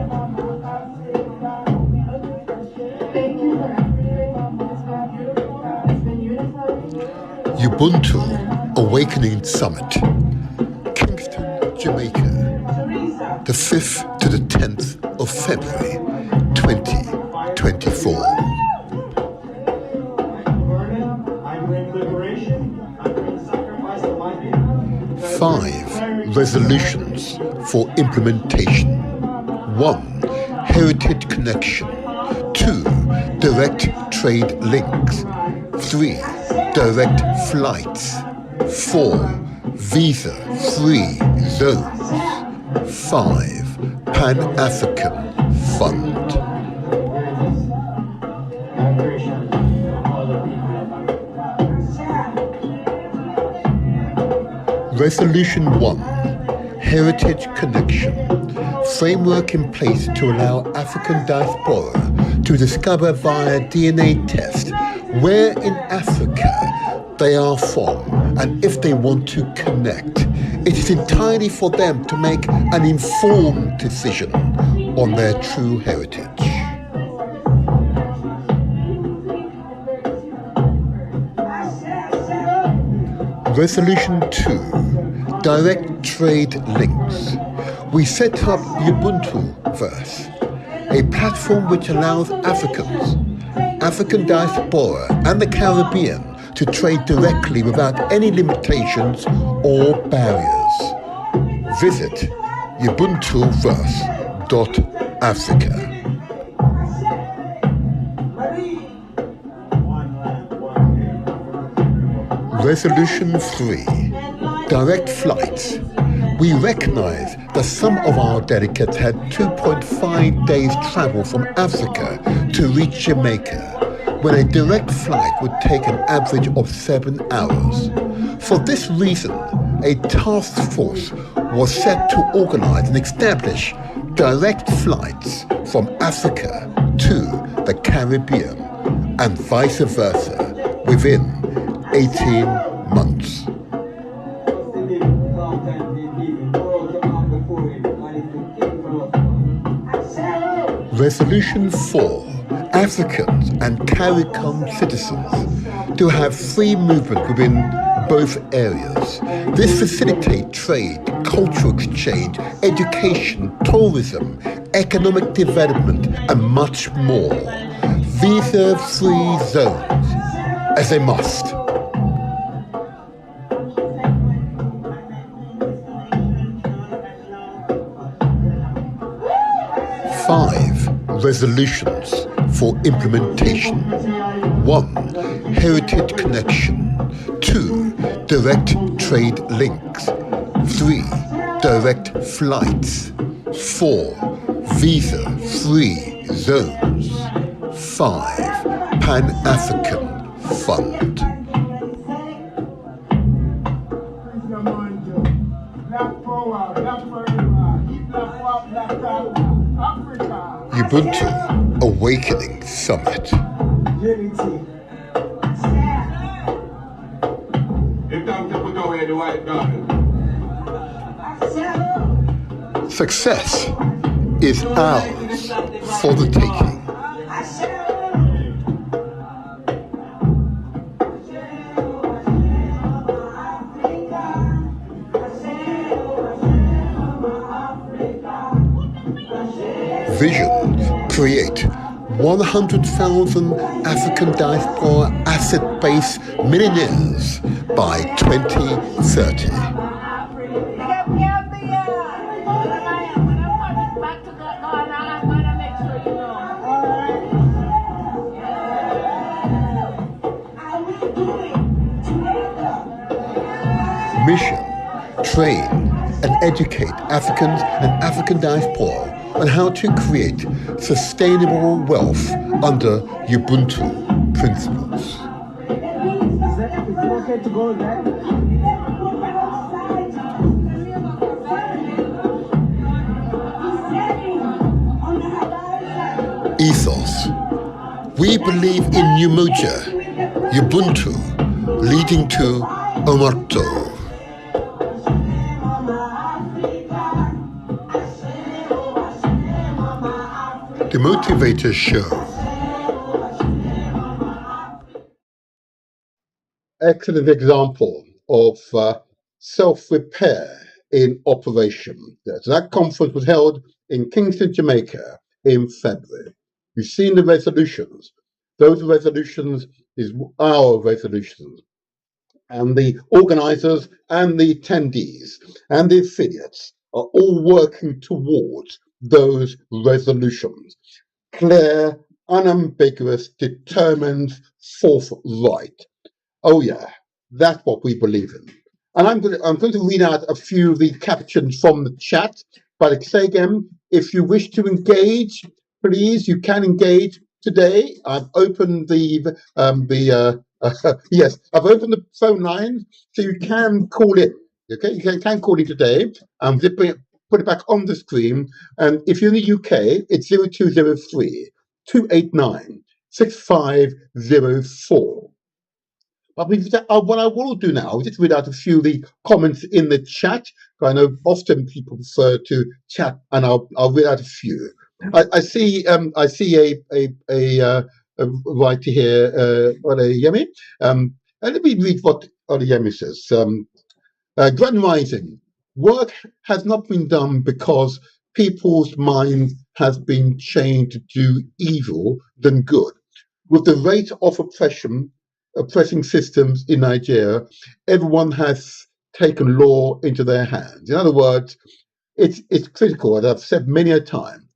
Ubuntu Awakening Summit, Kingston, Jamaica, the 5th to the 10th of February 2024. 5 resolutions for implementation. 1. Heritage connection. 2. Direct trade links. 3. Direct flights. 4. Visa-free zones. 5. Pan-African Fund. Resolution 1. Heritage connection. Framework in place to allow African diaspora to discover via DNA test where in Africa they are from and if they want to connect. It is entirely for them to make an informed decision on their true heritage. Resolution 2. Direct trade links. We set up Ubuntu-verse, a platform which allows Africans, African diaspora and the Caribbean to trade directly without any limitations or barriers. Visit ubuntuverse.africa. Resolution 3. Direct flights. We recognize that some of our delegates had 2.5 days travel from Africa to reach Jamaica, when a direct flight would take an average of 7 hours. For this reason, a task force was set to organize and establish direct flights from Africa to the Caribbean and vice versa within 18 months. Resolution 4. Africans and CARICOM citizens to have free movement within both areas. This facilitates trade, cultural exchange, education, tourism, economic development, and much more. Visa-free zones, as they must. Five resolutions for implementation. 1. Heritage connection. 2. Direct trade links. 3. Direct flights. 4. Visa-free zones. 5. Pan-African Fund. Ubuntu Awakening Summit. Success is ours for the taking. Vision: create 100,000 African diaspora asset-based millionaires by 2030. Mission: train and educate Africans and African diaspora on how to create sustainable wealth under Ubuntu principles. Is it okay to go there? Ethos: we believe in Umoja, Ubuntu, leading to Omerto. The Motivator Show. Excellent example of self-repair in operation. So that conference was held in Kingston, Jamaica in February. You've seen the resolutions. Those resolutions is our resolutions. And the organizers and the attendees and the affiliates are all working towards those resolutions. Clear, unambiguous, determined, forthright. Oh yeah, that's what we believe in. And I'm going to read out a few of the captions from the chat. But I say again, if you wish to engage, please, you can engage today. I've opened yes, I've opened the phone line, so you can call in. Okay, you can call in today. Just put it back on the screen. And if you're in the UK, it's 0203 289 6504. But what I will do now is just read out a few of the comments in the chat. I know often people prefer to chat, and I'll read out a few. I see a writer here, Odeyemi. And let me read what Odeyemi says. Grand Rising. Work has not been done because people's mind has been chained to do evil than good. With the rate of oppressing systems in Nigeria, everyone has taken law into their hands. In other words, it's critical, as I've said many times.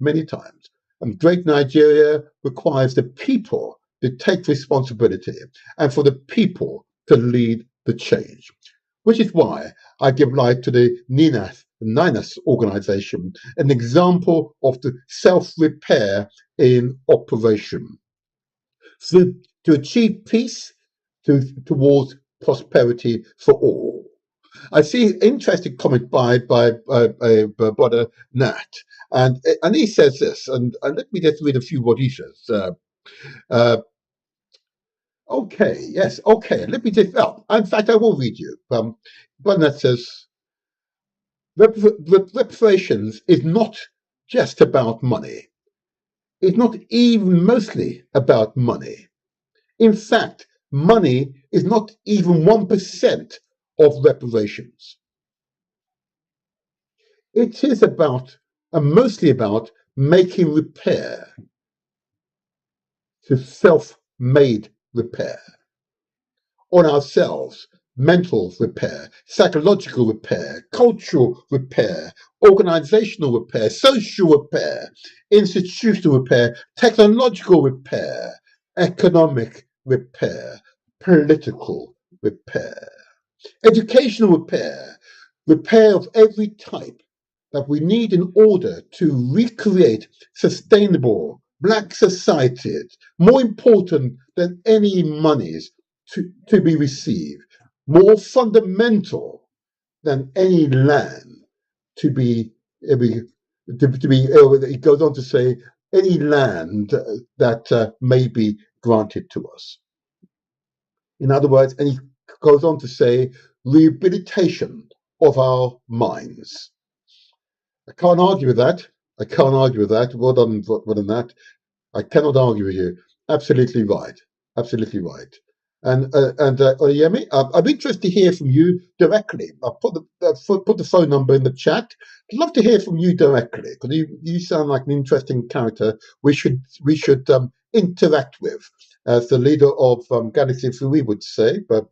And great Nigeria requires the people to take responsibility and for the people to lead the change. Which is why I give life to the NINAS organization, an example of the self-repair in operation. So to achieve peace, towards prosperity for all. I see an interesting comment by brother Nat, and he says this, and let me just read a few what he says. Okay, yes, okay. Let me just. Oh, in fact, I will read you. Brother Nat says, reparations is not just about money. It's not even mostly about money. In fact, money is not even 1% of reparations. It is about, and mostly about, making repair to self-made repair on ourselves, mental repair, psychological repair, cultural repair, organizational repair, social repair, institutional repair, technological repair, economic repair, political repair, educational repair, repair of every type that we need in order to recreate sustainable black societies, more important than any monies to be received, more fundamental than any land to be, it goes on to say, any land that may be granted to us. In other words, and he goes on to say, rehabilitation of our minds. I can't argue with that. I can't argue with that. Well done that. I cannot argue with you. Absolutely right. Absolutely right. And Oyemi, I'm interested to hear from you directly. I'll put the phone number in the chat. I'd love to hear from you directly because you sound like an interesting character. We should interact with, as the leader of Galaxy Free would say, but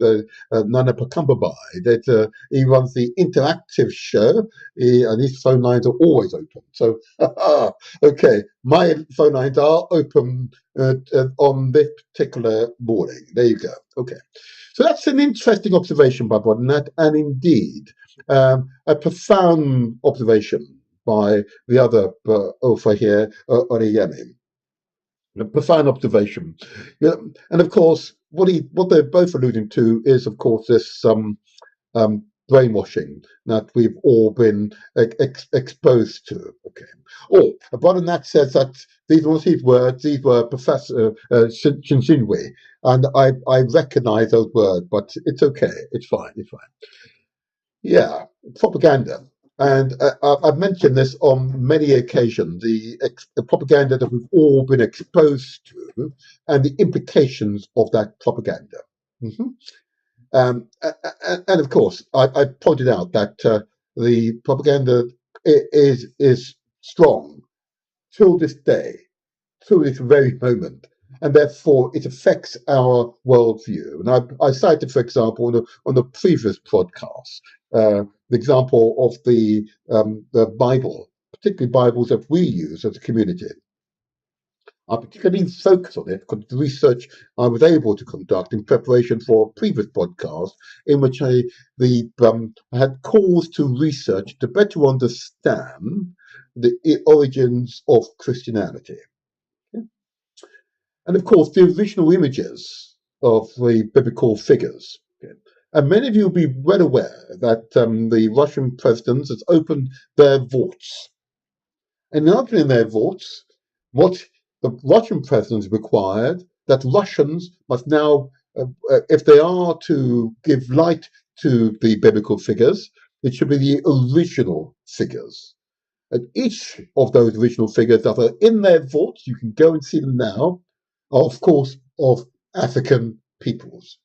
Nana Pakambabai, that he runs the interactive show, and his phone lines are always open. So, okay, my phone lines are open on this particular morning. There you go. Okay. So that's an interesting observation by Bodinat, and indeed a profound observation by the other author here, Oriyemi. A profound observation. Yeah, and of course, what they're both alluding to is, of course, this brainwashing that we've all been exposed to. Okay. Oh, Bodinat says that these were his words. These were Professor Shinjinwe, and I recognize those words, but it's okay. It's fine. It's fine. Yeah, propaganda. And I've mentioned this on many occasions, the propaganda that we've all been exposed to and the implications of that propaganda. Mm-hmm. And of course, I pointed out that the propaganda is strong till this day, till this very moment, and therefore it affects our worldview. And I cited, for example, on the previous podcast, the example of the Bible, particularly Bibles that we use as a community. I particularly focus on it because the research I was able to conduct in preparation for a previous podcast, in which I had calls to research to better understand the origins of Christianity. And of course, the original images of the biblical figures. And many of you will be well aware that the Russian presidents has opened their vaults. And in opening their vaults, what the Russian presidents required that Russians must now, if they are to give light to the biblical figures, it should be the original figures. And each of those original figures that are in their vaults, you can go and see them now, are of course of African peoples.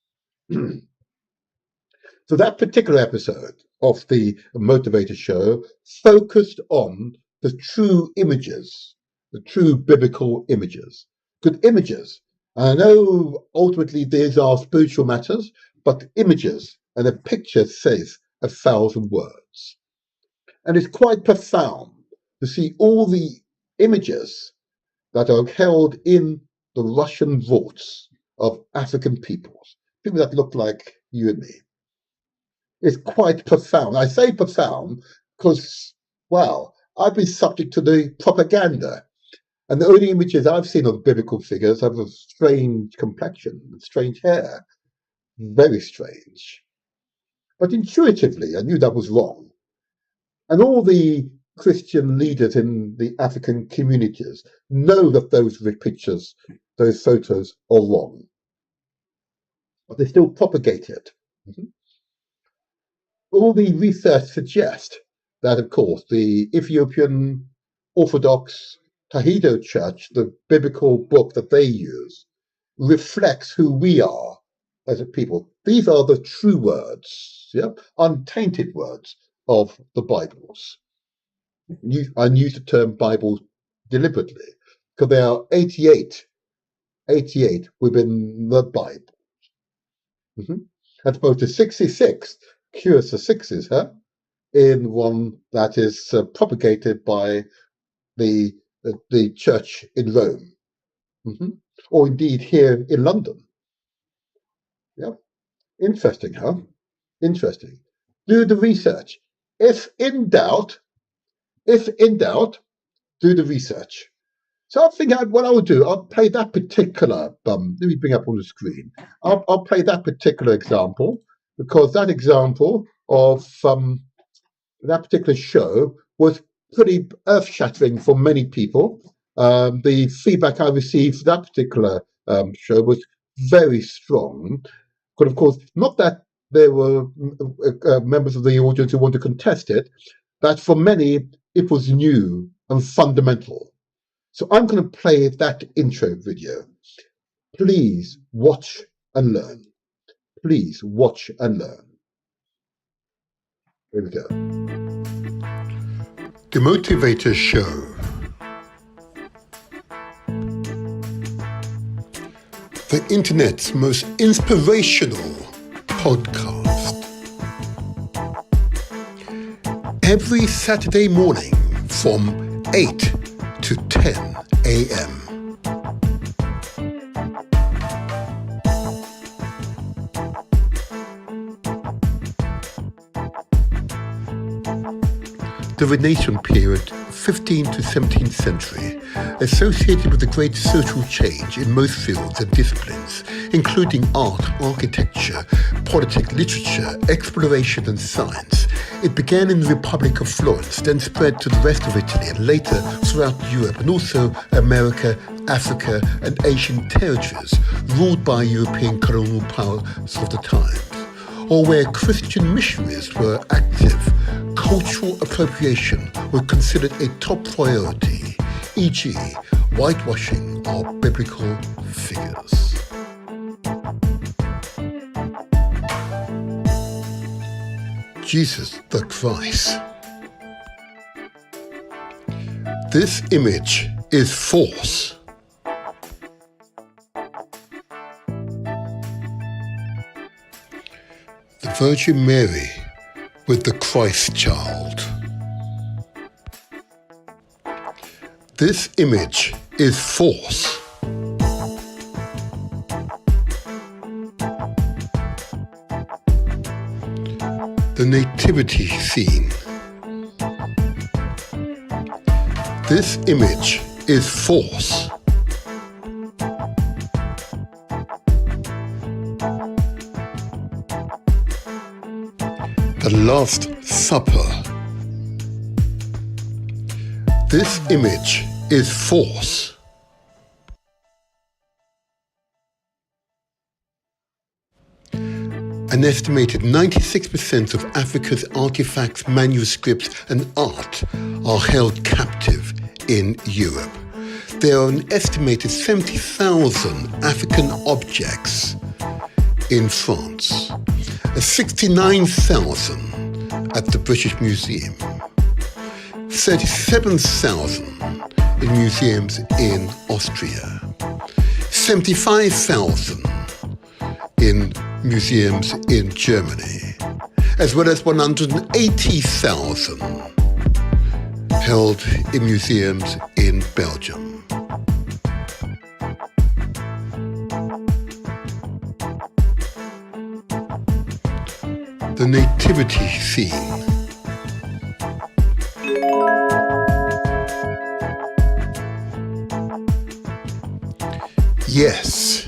So that particular episode of the Motivator Show focused on the true images, the true biblical images, good images. And I know ultimately these are spiritual matters, but images and a picture says 1,000 words. And it's quite profound to see all the images that are held in the Russian vaults of African peoples, people that look like you and me. It's quite profound. I say profound because, well, I've been subject to the propaganda. And the only images I've seen of biblical figures have a strange complexion, strange hair. Very strange. But intuitively, I knew that was wrong. And all the Christian leaders in the African communities know that those pictures, those photos are wrong. But they still propagate it. Mm-hmm. All the research suggests that, of course, the Ethiopian Orthodox Tahido Church, the biblical book that they use, reflects who we are as a people. These are the true words, untainted words of the Bibles. I use the term Bible deliberately because there are 88 within the Bible. Mm-hmm. As opposed to 66, curious the sixes, in one that is propagated by the church in Rome, mm-hmm. or indeed here in London. Yeah, interesting, huh? Interesting. Do the research. If in doubt, do the research. So I think what I'll do, I'll play that particular, let me bring up on the screen. I'll play that particular example because that example of that particular show was pretty earth-shattering for many people. The feedback I received for that particular show was very strong. But of course, not that there were members of the audience who wanted to contest it, but for many, it was new and fundamental. So I'm going to play that intro video. Please watch and learn. Please watch and learn. Here we go. The Motivator Show. The internet's most inspirational podcast. Every Saturday morning from 8 to 10 a.m. The Renaissance period, 15th to 17th century, associated with a great social change in most fields and disciplines, including art, architecture, politics, literature, exploration and science. It began in the Republic of Florence, then spread to the rest of Italy and later throughout Europe and also America, Africa and Asian territories ruled by European colonial powers of the times, or where Christian missionaries were active. Cultural appropriation was considered a top priority, e.g., whitewashing of biblical figures. Jesus the Christ. This image is false. The Virgin Mary with the Christ child. This image is false. The nativity scene. This image is false. The Last Supper. This image is false. An estimated 96% of Africa's artifacts, manuscripts and art are held captive in Europe. There are an estimated 70,000 African objects in France, 69,000 at the British Museum, 37,000 in museums in Austria, 75,000 in museums in Germany, as well as 180,000 held in museums in Belgium. The nativity scene. Yes.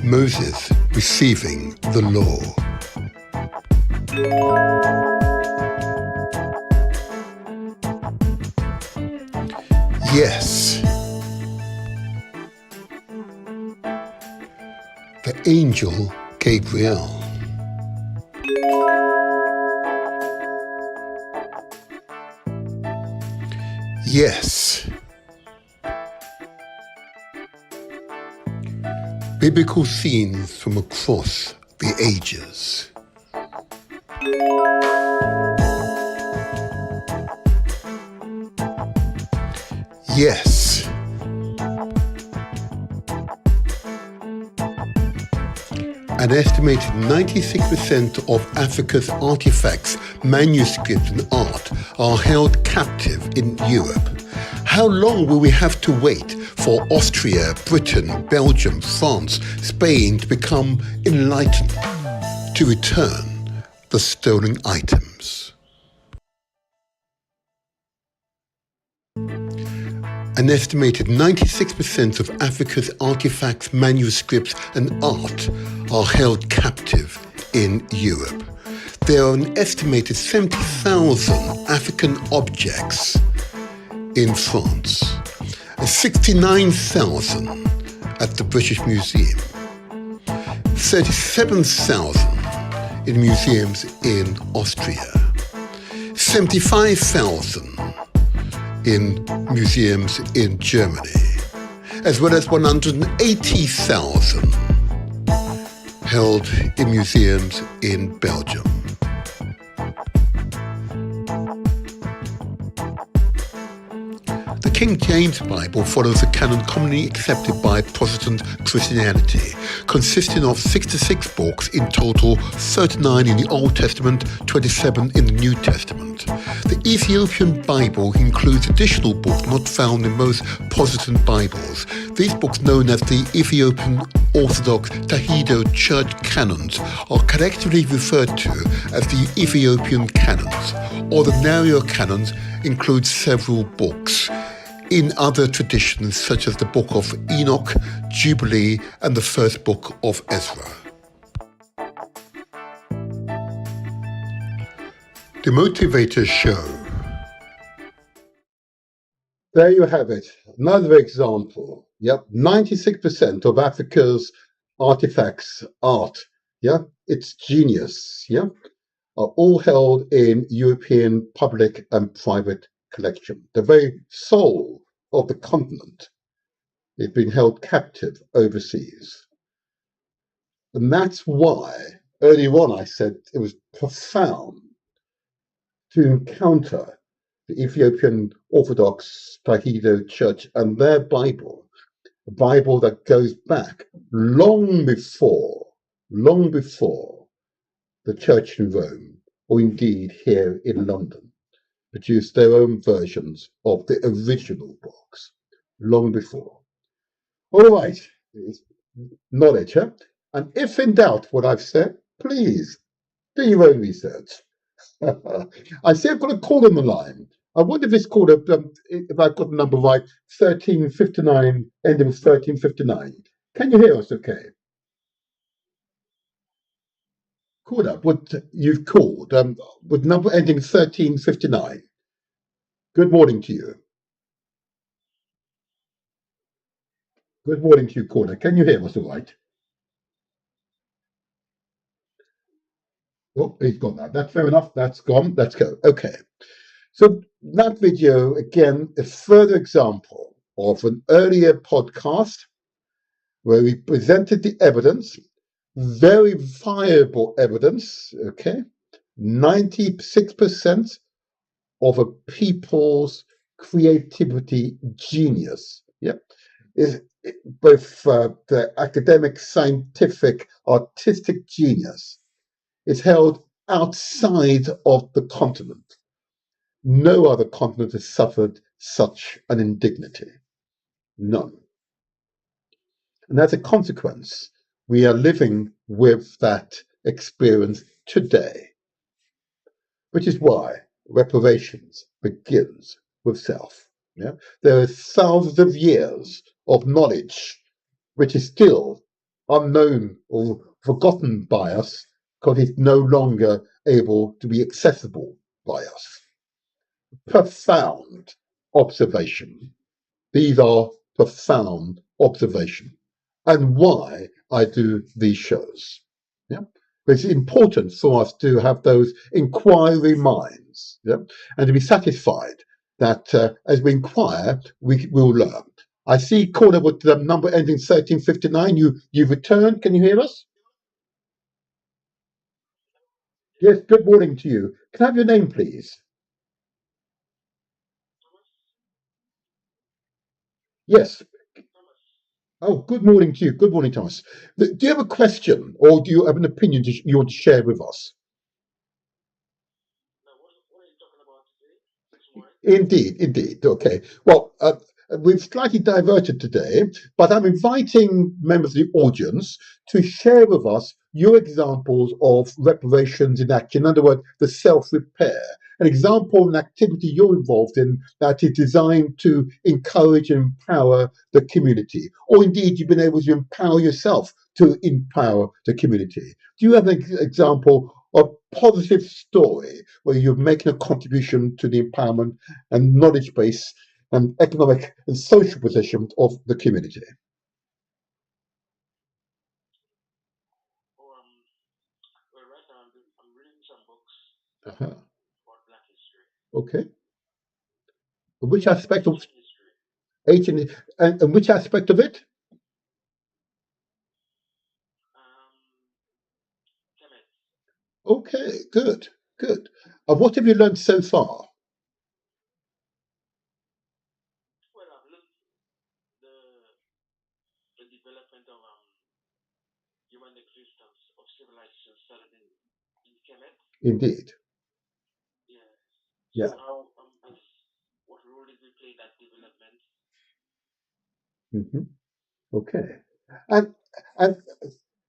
Moses receiving the law. Yes. The angel Gabriel. Yes. Biblical scenes from across the ages. Yes. An estimated 96% of Africa's artifacts, manuscripts and art are held captive in Europe. How long will we have to wait for Austria, Britain, Belgium, France, Spain to become enlightened to return the stolen items? An estimated 96% of Africa's artifacts, manuscripts, and art are held captive in Europe. There are an estimated 70,000 African objects in France, and 69,000 at the British Museum, 37,000 in museums in Austria, 75,000 in museums in Germany, as well as 180,000 held in museums in Belgium. The King James Bible follows a canon commonly accepted by Protestant Christianity, consisting of 66 books in total, 39 in the Old Testament, 27 in the New Testament. The Ethiopian Bible includes additional books not found in most Protestant Bibles. These books, known as the Ethiopian Orthodox Tewahedo Church canons, are collectively referred to as the Ethiopian canons. Ordinary canons include several books in other traditions such as the Book of Enoch, Jubilee, and the first book of Ezra. The Motivators Show. There you have it, another example. Yep, 96% of Africa's artifacts, art, yeah, its genius, yeah, are all held in European public and private collection. The very soul of the continent is being held captive overseas. And that's why earlier on I said it was profound to encounter the Ethiopian Orthodox Tewahedo Church and their Bible, a Bible that goes back long before the church in Rome, or indeed here in London, produced their own versions of the original books long before. All right, it's knowledge, huh? And if in doubt what I've said, please do your own research. I see I've got a call on the line. I wonder if it's called, if I've got the number right, 1359, ending with 1359. Can you hear us okay? Called up, you've called, with number ending 1359. Good morning to you. Good morning to you, caller. Can you hear us all right? Oh, he's gone now. That's fair enough. That's gone. Let's go. Okay. So that video, again, a further example of an earlier podcast where we presented the evidence, very viable evidence, okay? 96% of a people's creativity genius, yeah, is both the academic, scientific, artistic genius is held outside of the continent. No other continent has suffered such an indignity. None. And as a consequence, we are living with that experience today, which is why reparations begins with self. Yeah? There are thousands of years of knowledge which is still unknown or forgotten by us because it's no longer able to be accessible by us. Profound observation. These are profound observations, and why I do these shows. Yeah? It's important for us to have those inquiry minds, yeah? And to be satisfied that as we inquire, we will learn. I see caller with the number ending 1359. You've returned. Can you hear us? Yes, good morning to you. Can I have your name, please? Yes. Oh, good morning to you. Good morning, Thomas. Do you have a question or do you have an opinion you want to share with us? Indeed, indeed. Okay. Well, we've slightly diverted today, but I'm inviting members of the audience to share with us your examples of reparations in action. In other words, the self-repair an example of an activity you're involved in that is designed to encourage and empower the community? Or indeed, you've been able to empower yourself to empower the community. Do you have an example of a positive story where you're making a contribution to the empowerment and knowledge base and economic and social position of the community? Well, right now I'm reading some books Uh-huh. about Black history. Okay. Which aspect of Ancient history. ancient and which aspect of it? Kemet. Okay, good, good. And what have you learned so far? Well, I've looked the development of human existence of civilization started in Kemet. Indeed. Yeah. Yeah. So how what role did we play in that development? Hmm. Okay. And and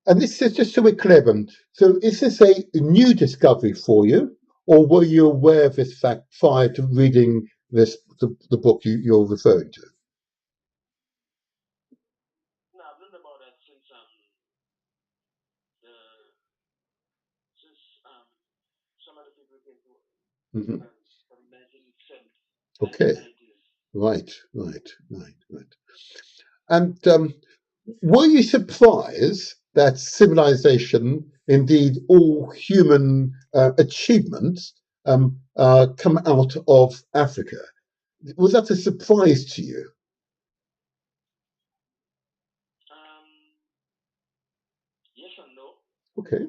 and this is just so we're clear. So is this a new discovery for you, or were you aware of this fact prior to reading the book you're referring to? No, I've learned about that the since some other people came to Hmm. from 1970s, Okay. 1990s. Right. And were you surprised that civilization, indeed all human achievements, come out of Africa? Was that a surprise to you? Yes and no. Okay,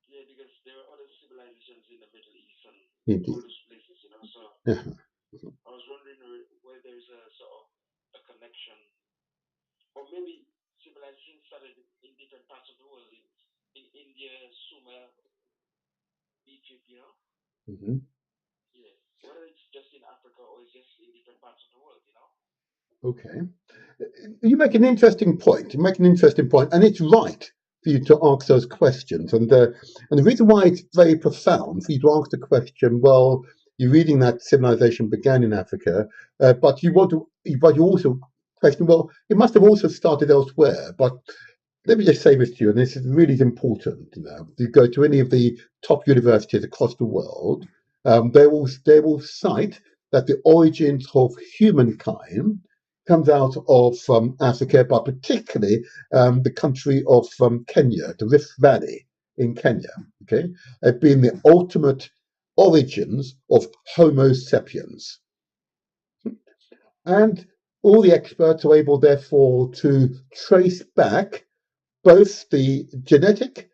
Yeah, because there were other civilizations in the Middle East and all indeed. those places, So Uh-huh. I was wondering where there's a sort of a connection, or maybe civilization started in different parts of the world, in India, Sumer, Egypt, Hmm. Yeah. Whether it's just in Africa or it's just in different parts of the world, Okay. You make an interesting point. You make an interesting point, and it's right for you to ask those questions. And the reason why it's very profound for you to ask the question, well, you're reading that civilization began in Africa, but but you also question, well, it must have also started elsewhere. But let me just say this to you, and this is really important. If you go to any of the top universities across the world, they will cite that the origins of humankind comes out of Africa, but particularly the country of Kenya, the Rift Valley in Kenya. Okay, have been the ultimate origins of Homo sapiens, and all the experts are able, therefore, to trace back both the genetic,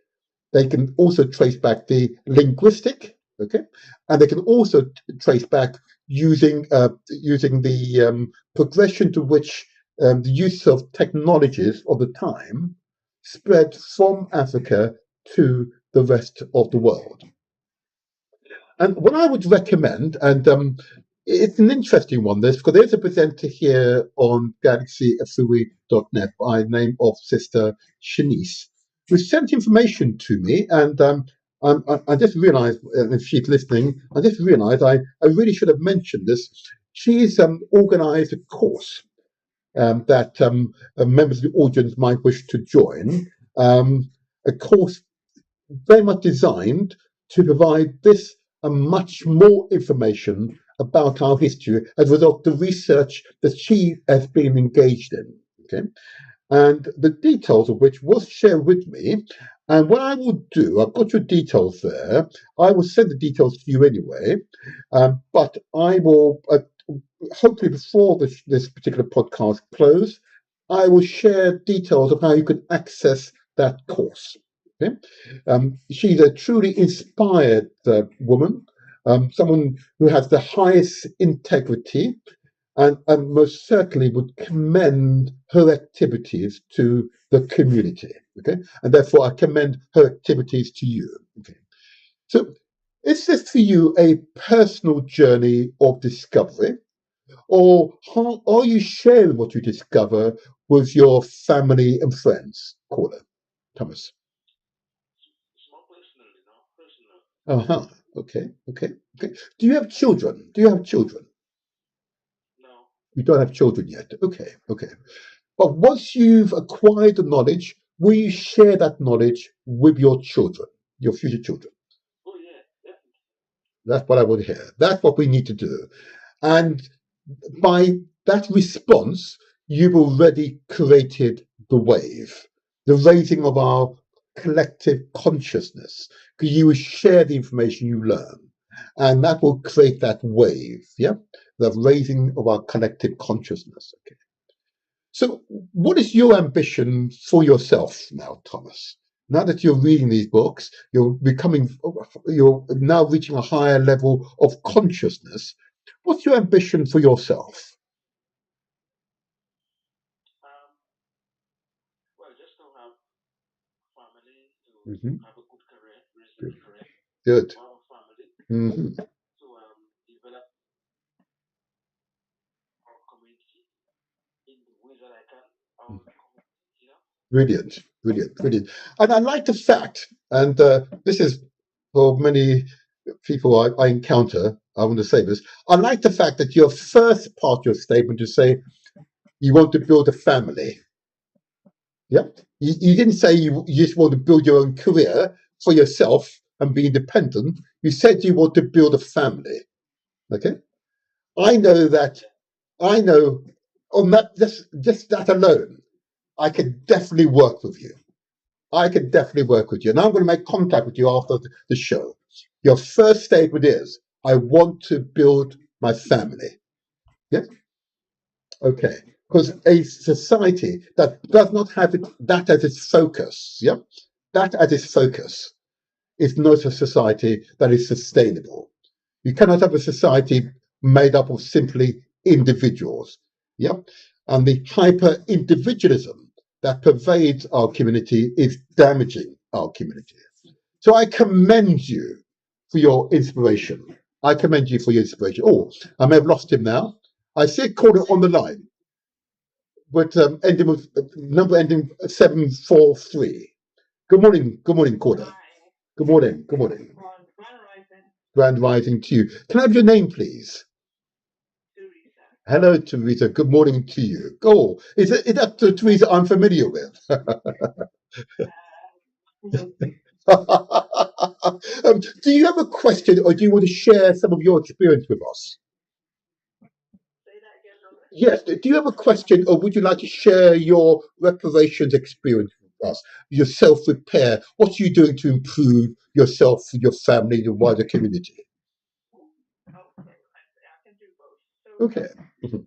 they can also trace back the linguistic, okay, and they can also trace back using the progression to which the use of technologies of the time spread from Africa to the rest of the world. And what I would recommend, and it's an interesting one, this, because there's a presenter here on galaxyafui.net by the name of Sister Shanice, who sent information to me, and I just realised, if she's listening, I just realised I really should have mentioned this. She's organised a course that members of the audience might wish to join, a course very much designed to provide this and much more information about our history as a result of the research that she has been engaged in. Okay, and the details of which was shared with me. And what I will do, I've got your details there. I will send the details to you anyway, but I will hopefully before this particular podcast close, I will share details of how you can access that course. Okay? She's a truly inspired woman, someone who has the highest integrity, and most certainly would commend her activities to the community. Okay, and therefore I commend her activities to you. Okay, so is this for you a personal journey of discovery? Or how are you sharing what you discover with your family and friends? Caller, Thomas. It's more personal, personal. Uh-huh. Okay. Do you have children? No. You don't have children yet. Okay. But once you've acquired the knowledge, will you share that knowledge with your children, your future children? Oh yeah, definitely. That's what I want to hear. That's what we need to do. And by that response, you've already created the wave, the raising of our collective consciousness, because you will share the information you learn. And that will create that wave, yeah? The raising of our collective consciousness. Okay. So, what is your ambition for yourself now, Thomas? Now that you're reading these books, you're now reaching a higher level of consciousness. What's your ambition for yourself? Um, well, just to have family, to Hmm. have a good career, reasonable career, Good. for our family, Hmm. to develop our community in the way that I can, our community, Brilliant. And I like the fact, and this is for many people I encounter, I want to say this. I like the fact that your first part of your statement to say you want to build a family. Yeah. You didn't say you just want to build your own career for yourself and be independent. You said you want to build a family. Okay. I know that, I know on that, just that alone, I could definitely work with you. And I'm going to make contact with you after the show. Your first statement is, I want to build my family. Yeah. Okay. Because a society that does not have that as its focus, yeah, that as its focus is not a society that is sustainable. You cannot have a society made up of simply individuals. Yeah. And the hyper individualism that pervades our community is damaging our community. So I commend you for your inspiration. Oh, I may have lost him now. I see a caller on the line, but ending with number ending 743. Good morning, caller. Good morning. Grand rising to you. Can I have your name, please? Hello, Teresa. Good morning to you. Oh, is that the Teresa I'm familiar with? Do you have a question or do you want to share some of your experience with us? Yes. Do you have a question or would you like to share your reparations experience with us? Your self repair. What are you doing to improve yourself, your family, the wider community? Okay. Mhm.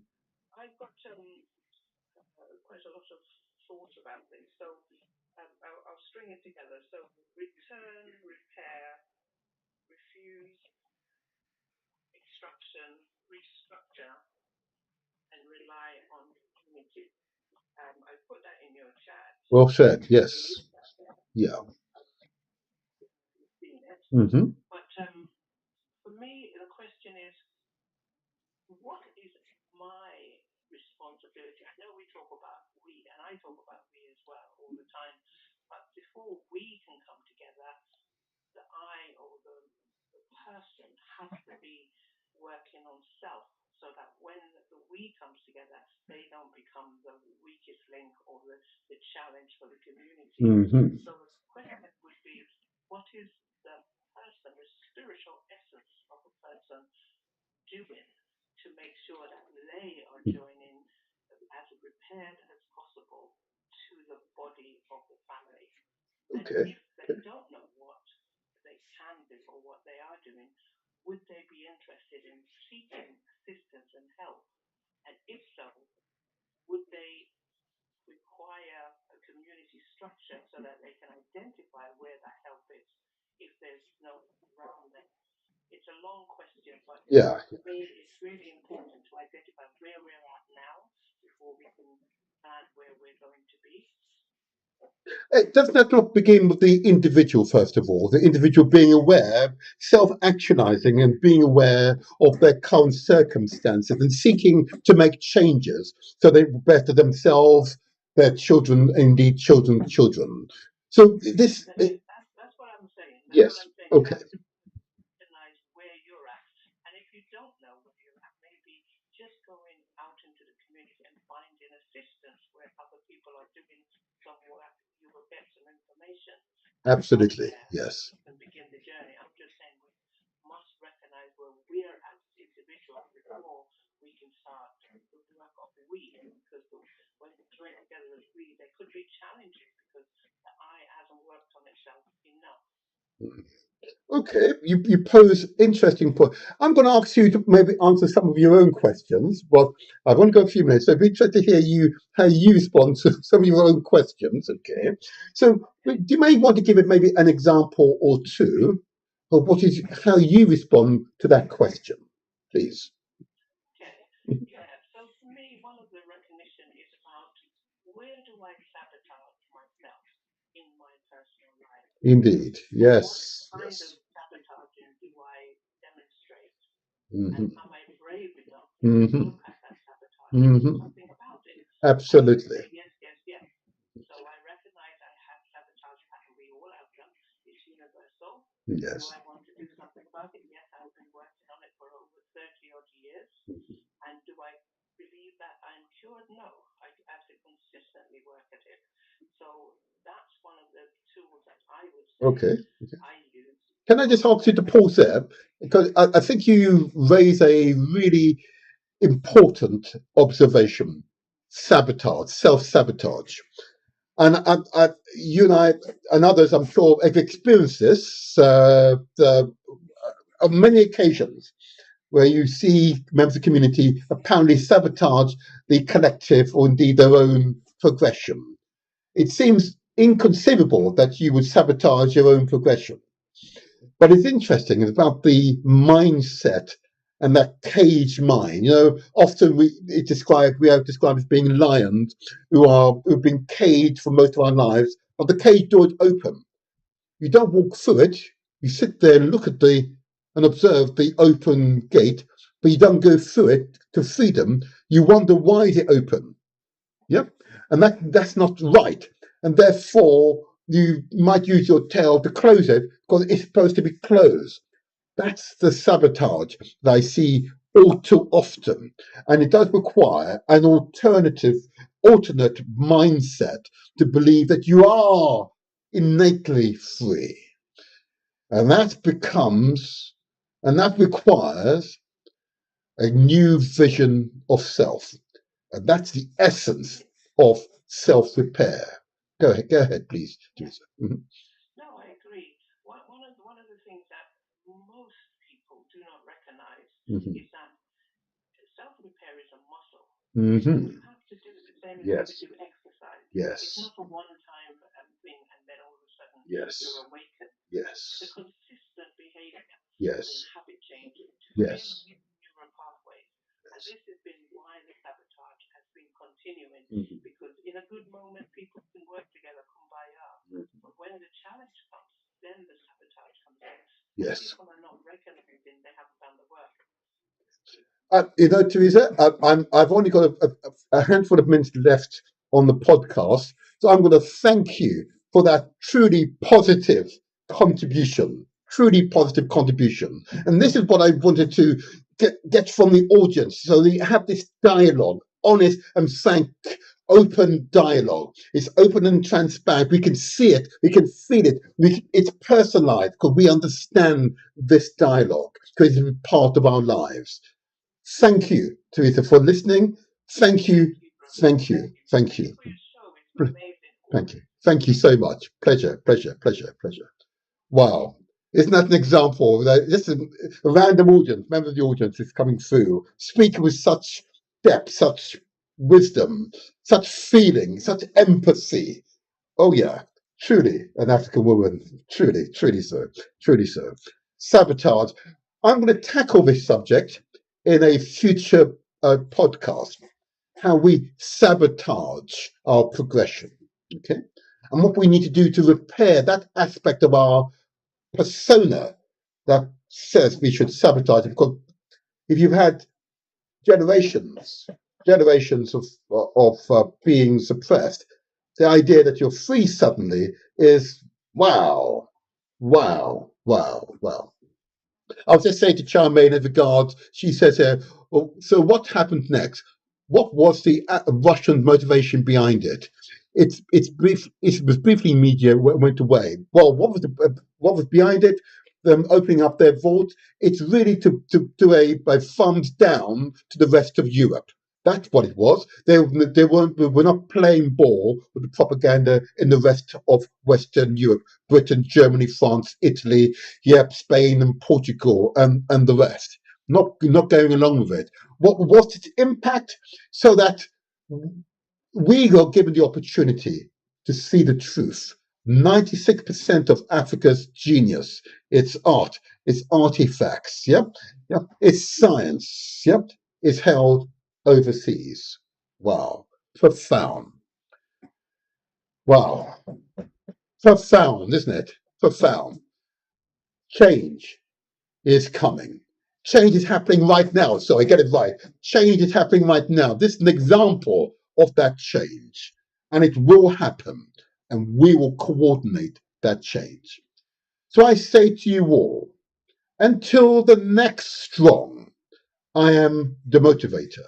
Well said. Yes. Yeah. Hmm. Hmm. Okay. Yeah. Does that not begin with the individual, first of all? The individual being aware, self actualizing, and being aware of their current circumstances and seeking to make changes so they better themselves, their children, indeed, children. So, this, yes, okay. information. Absolutely, yes. You can begin the journey. I'm just saying we must recognize where we're as individuals before we can start the work of we. Because when we join together as we, there could be challenges because the I hasn't worked on itself enough. Okay, you pose interesting point. I'm going to ask you to maybe answer some of your own questions, but I've only got a few minutes, so I'd be interested to hear how you respond to some of your own questions. Okay, so do you may want to give it maybe an example or two of how you respond to that question, please. Okay. Yeah. So for me, one of the recognition is about where do I sabotage myself in my personal life? Indeed, yes, What kind yes. of sabotaging do I demonstrate? Mm-hmm. And am I brave enough to Mm-hmm. look at that sabotage and do something about it? Absolutely. Say yes, yes, yes. So I recognize I have sabotage pattern. We all have them. It's universal. Yes. Do I want to do something about it? Yes, I've been working on it for over 30 odd years. And do I believe that I'm cured? No. I have to consistently work at it. So that's one of the tools that I would say Okay. I use. Can I just ask you to pause there? Because I think you raise a really important observation: sabotage, self-sabotage. And you and I and others, I'm sure, have experienced this on many occasions, where you see members of the community apparently sabotage the collective or indeed their own progression. It seems inconceivable that you would sabotage your own progression. But it's interesting about the mindset and that caged mind. Often we are described as being lions who've been caged for most of our lives, but the cage door is open. You don't walk through it. You sit there and look at and observe the open gate, but you don't go through it to freedom. You wonder, why is it open? Yep, and that's not right, and therefore you might use your tail to close it because it's supposed to be closed. That's the sabotage that I see all too often, and it does require an alternate mindset to believe that you are innately free, and that requires a new vision of self, and that's the essence of self-repair. Go ahead, please, Teresa. Mm-hmm. No, I agree. One of the things that most people do not recognize is that self-repair is a muscle. You have to do the same as Yes. you do exercise. Yes. It's not a one-time thing and then all of a sudden Yes. you're awakened. Yes. It's a consistent behavior Yes. in habit change to Yes. build neural pathways. And this has been why the sabotage has been continuing, because in a good moment people can work together, kumbaya. But when the challenge comes, then the sabotage comes in. Yes. People are not recognizing they haven't done the work. Teresa, I've only got a handful of minutes left on the podcast, so I'm going to thank you for that truly positive contribution. And this is what I wanted to get from the audience, so they have this dialogue, honest and frank, open dialogue. It's open and transparent. We can see it, we can feel it. It's personalized because we understand this dialogue because it's part of our lives. Thank you, Teresa, for listening. Thank you. Thank you. Thank you. Thank you. Thank you so much. Pleasure. Wow. Isn't that an example? Just a random audience, member of the audience is coming through, speaking with such depth, such wisdom, such feeling, such empathy. Oh, yeah. Truly an African woman. Truly so. Sabotage. I'm going to tackle this subject in a future podcast, how we sabotage our progression, okay? And what we need to do to repair that aspect of our persona that says we should sabotage it. Because if you've had generations of being suppressed, the idea that you're free suddenly is wow. I'll just say to Charmaine as regards, she says here, well, so what happened next? What was the Russian motivation behind it? It was briefly media went away. Well, what was behind it? Them opening up their vaults. It's really to do a thumbs down to the rest of Europe. That's what it was. They were not playing ball with the propaganda in the rest of Western Europe, Britain, Germany, France, Italy, Spain and Portugal and the rest. Not going along with it. What was its impact? So that we got given the opportunity to see the truth. 96% of Africa's genius, its art, its artifacts, its science, is held overseas. Wow. Profound. Wow. Profound, isn't it? Profound. Change is coming. Change is happening right now. So I get it right. Change is happening right now. This is an example of that change. And it will happen. And we will coordinate that change. So I say to you all, until the next strong, I am the motivator.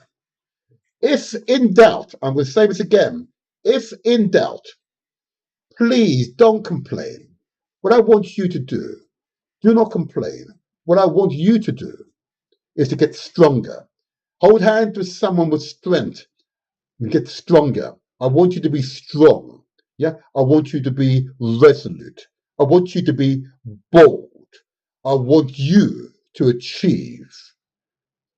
If in doubt, I'm going to say this again, if in doubt, please don't complain. What I want you to do not complain. What I want you to do is to get stronger. Hold hands with someone with strength and get stronger. I want you to be strong. I want you to be resolute. I want you to be bold. I want you to achieve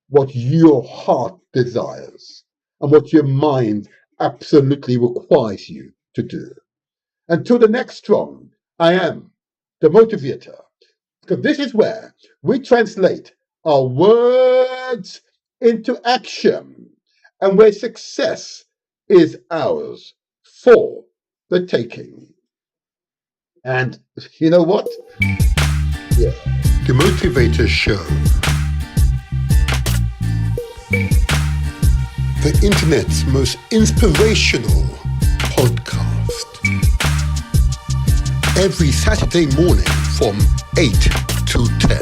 what your heart desires and what your mind absolutely requires you to do. Until the next strong, I am the motivator. Because this is where we translate our words into action and where success is ours for the taking. And you know what? Yeah. The Motivator Show. The internet's most inspirational podcast. Every Saturday morning from 8 to 10.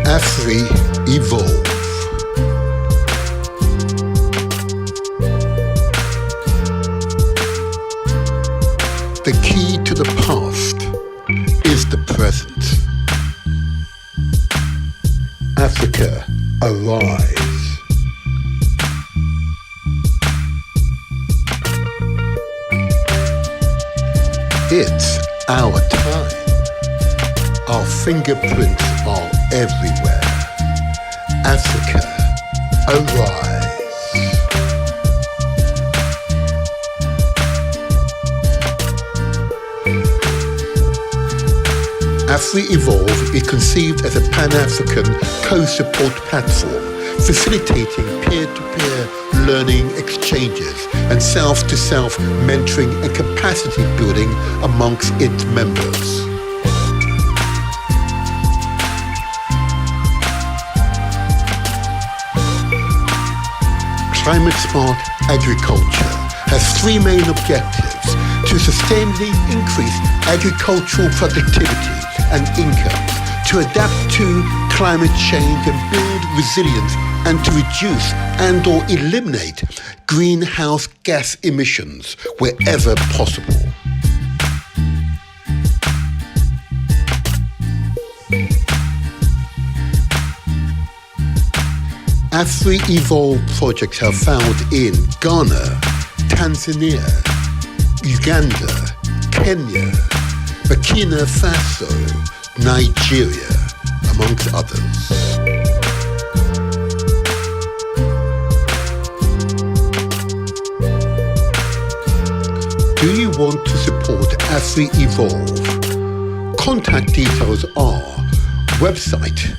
Afrievolve. The key to the past is the present. Africa, arise. It's our time. Our fingerprints are everywhere. Africa, arise. Afrievolve is conceived as a Pan-African co-support platform, facilitating peer-to-peer learning exchanges and self-to-self mentoring and capacity building amongst its members. Climate-smart agriculture has three main objectives: to sustainably increase agricultural productivity and income, to adapt to climate change and build resilience, and to reduce and or eliminate greenhouse gas emissions wherever possible. Afrievolve projects are found in Ghana, Tanzania, Uganda, Kenya, Burkina Faso, Nigeria, amongst others. Do you want to support Afrievolve? Contact details are website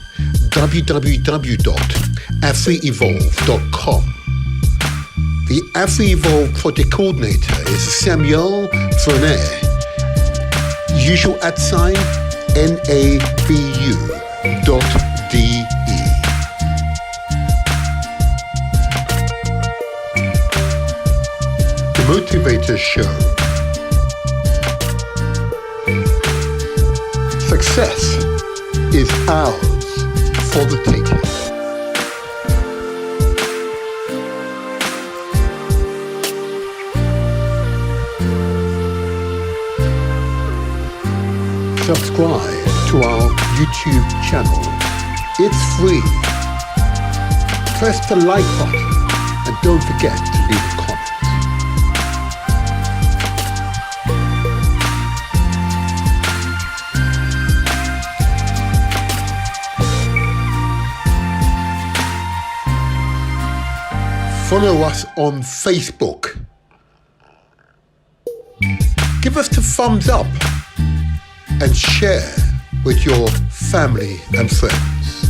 www.afrievolve.com. The Afrievolve project coordinator is Samuel Frenet. Usual @ NABU.DE. The Motivator Show. Success is ours for the taking. Subscribe to our YouTube channel. It's free. Press the like button and don't forget to leave a comment. Follow us on Facebook. Give us the thumbs up and share with your family and friends.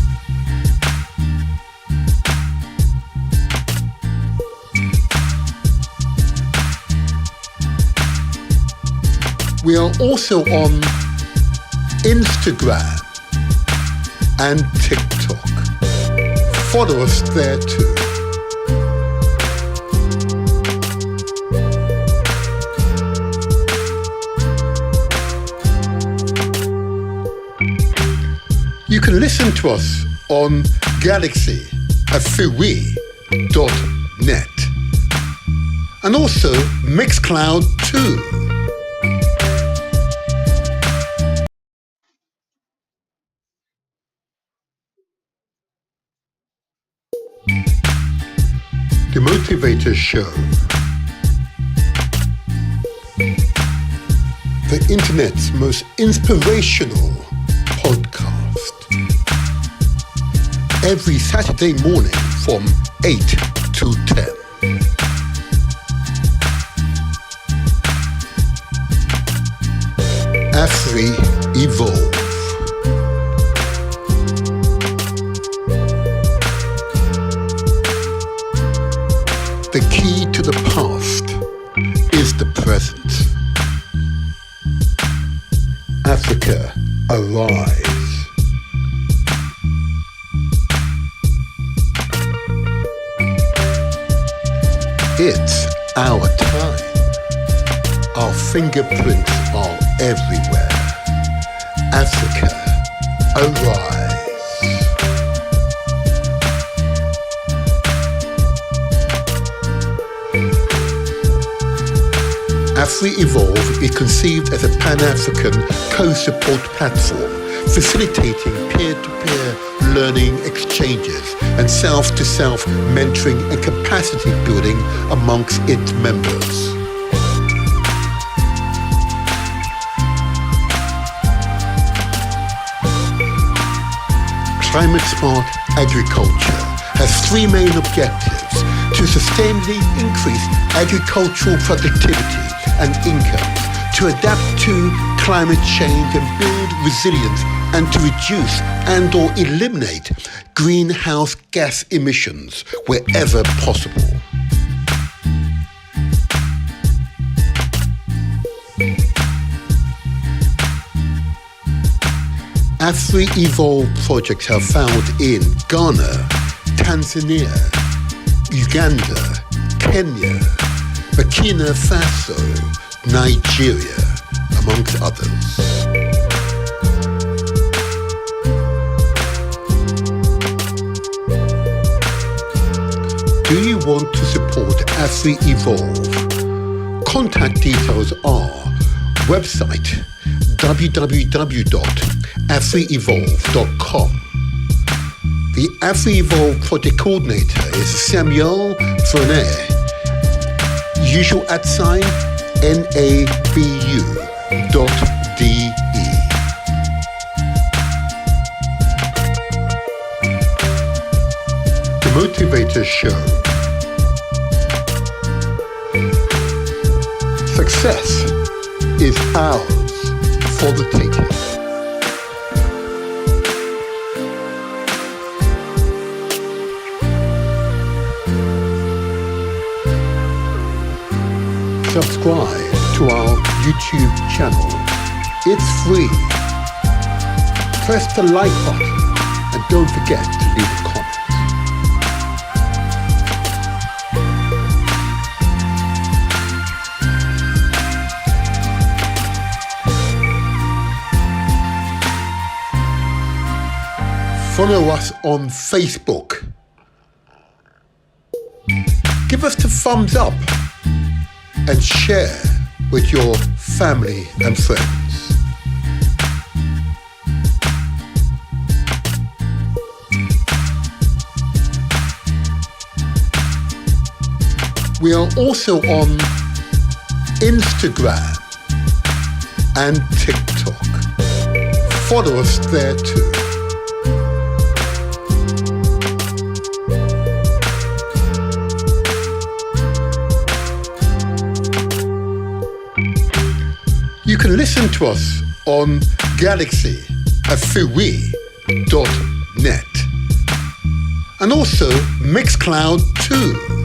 We are also on Instagram and TikTok. Follow us there too. You can listen to us on Galaxy Afrievolve.net and also Mixcloud too. The Motivator Show. The internet's most inspirational podcast. Every Saturday morning from 8 to 10. Afrievolve. The key to the past is the present. Africa, arise. It's our time. Our fingerprints are everywhere. Africa, arise. Afrievolve is conceived as a Pan-African co-support platform, facilitating peer-to-peer learning exchanges and self-to-self mentoring and capacity building amongst its members. Climate-smart agriculture has three main objectives: to sustainably increase agricultural productivity and income, to adapt to climate change and build resilience, and to reduce and or eliminate greenhouse gas emissions wherever possible. Afrievolve projects are found in Ghana, Tanzania, Uganda, Kenya, Burkina Faso, Nigeria, amongst others. Do you want to support Afrievolve? Contact details are website www.afrievolve.com. The Afrievolve project coordinator is Samuel Fernet. Usual @ NABU.de. The Motivator Show. Success is ours for the taking. Subscribe to our YouTube channel. It's free. Press the like button and don't forget to leave a comment. Follow us on Facebook. Give us the thumbs up and share with your family and friends. We are also on Instagram and TikTok. Follow us there too. You can listen to us on Galaxy at Afrievolve.net and also Mixcloud too.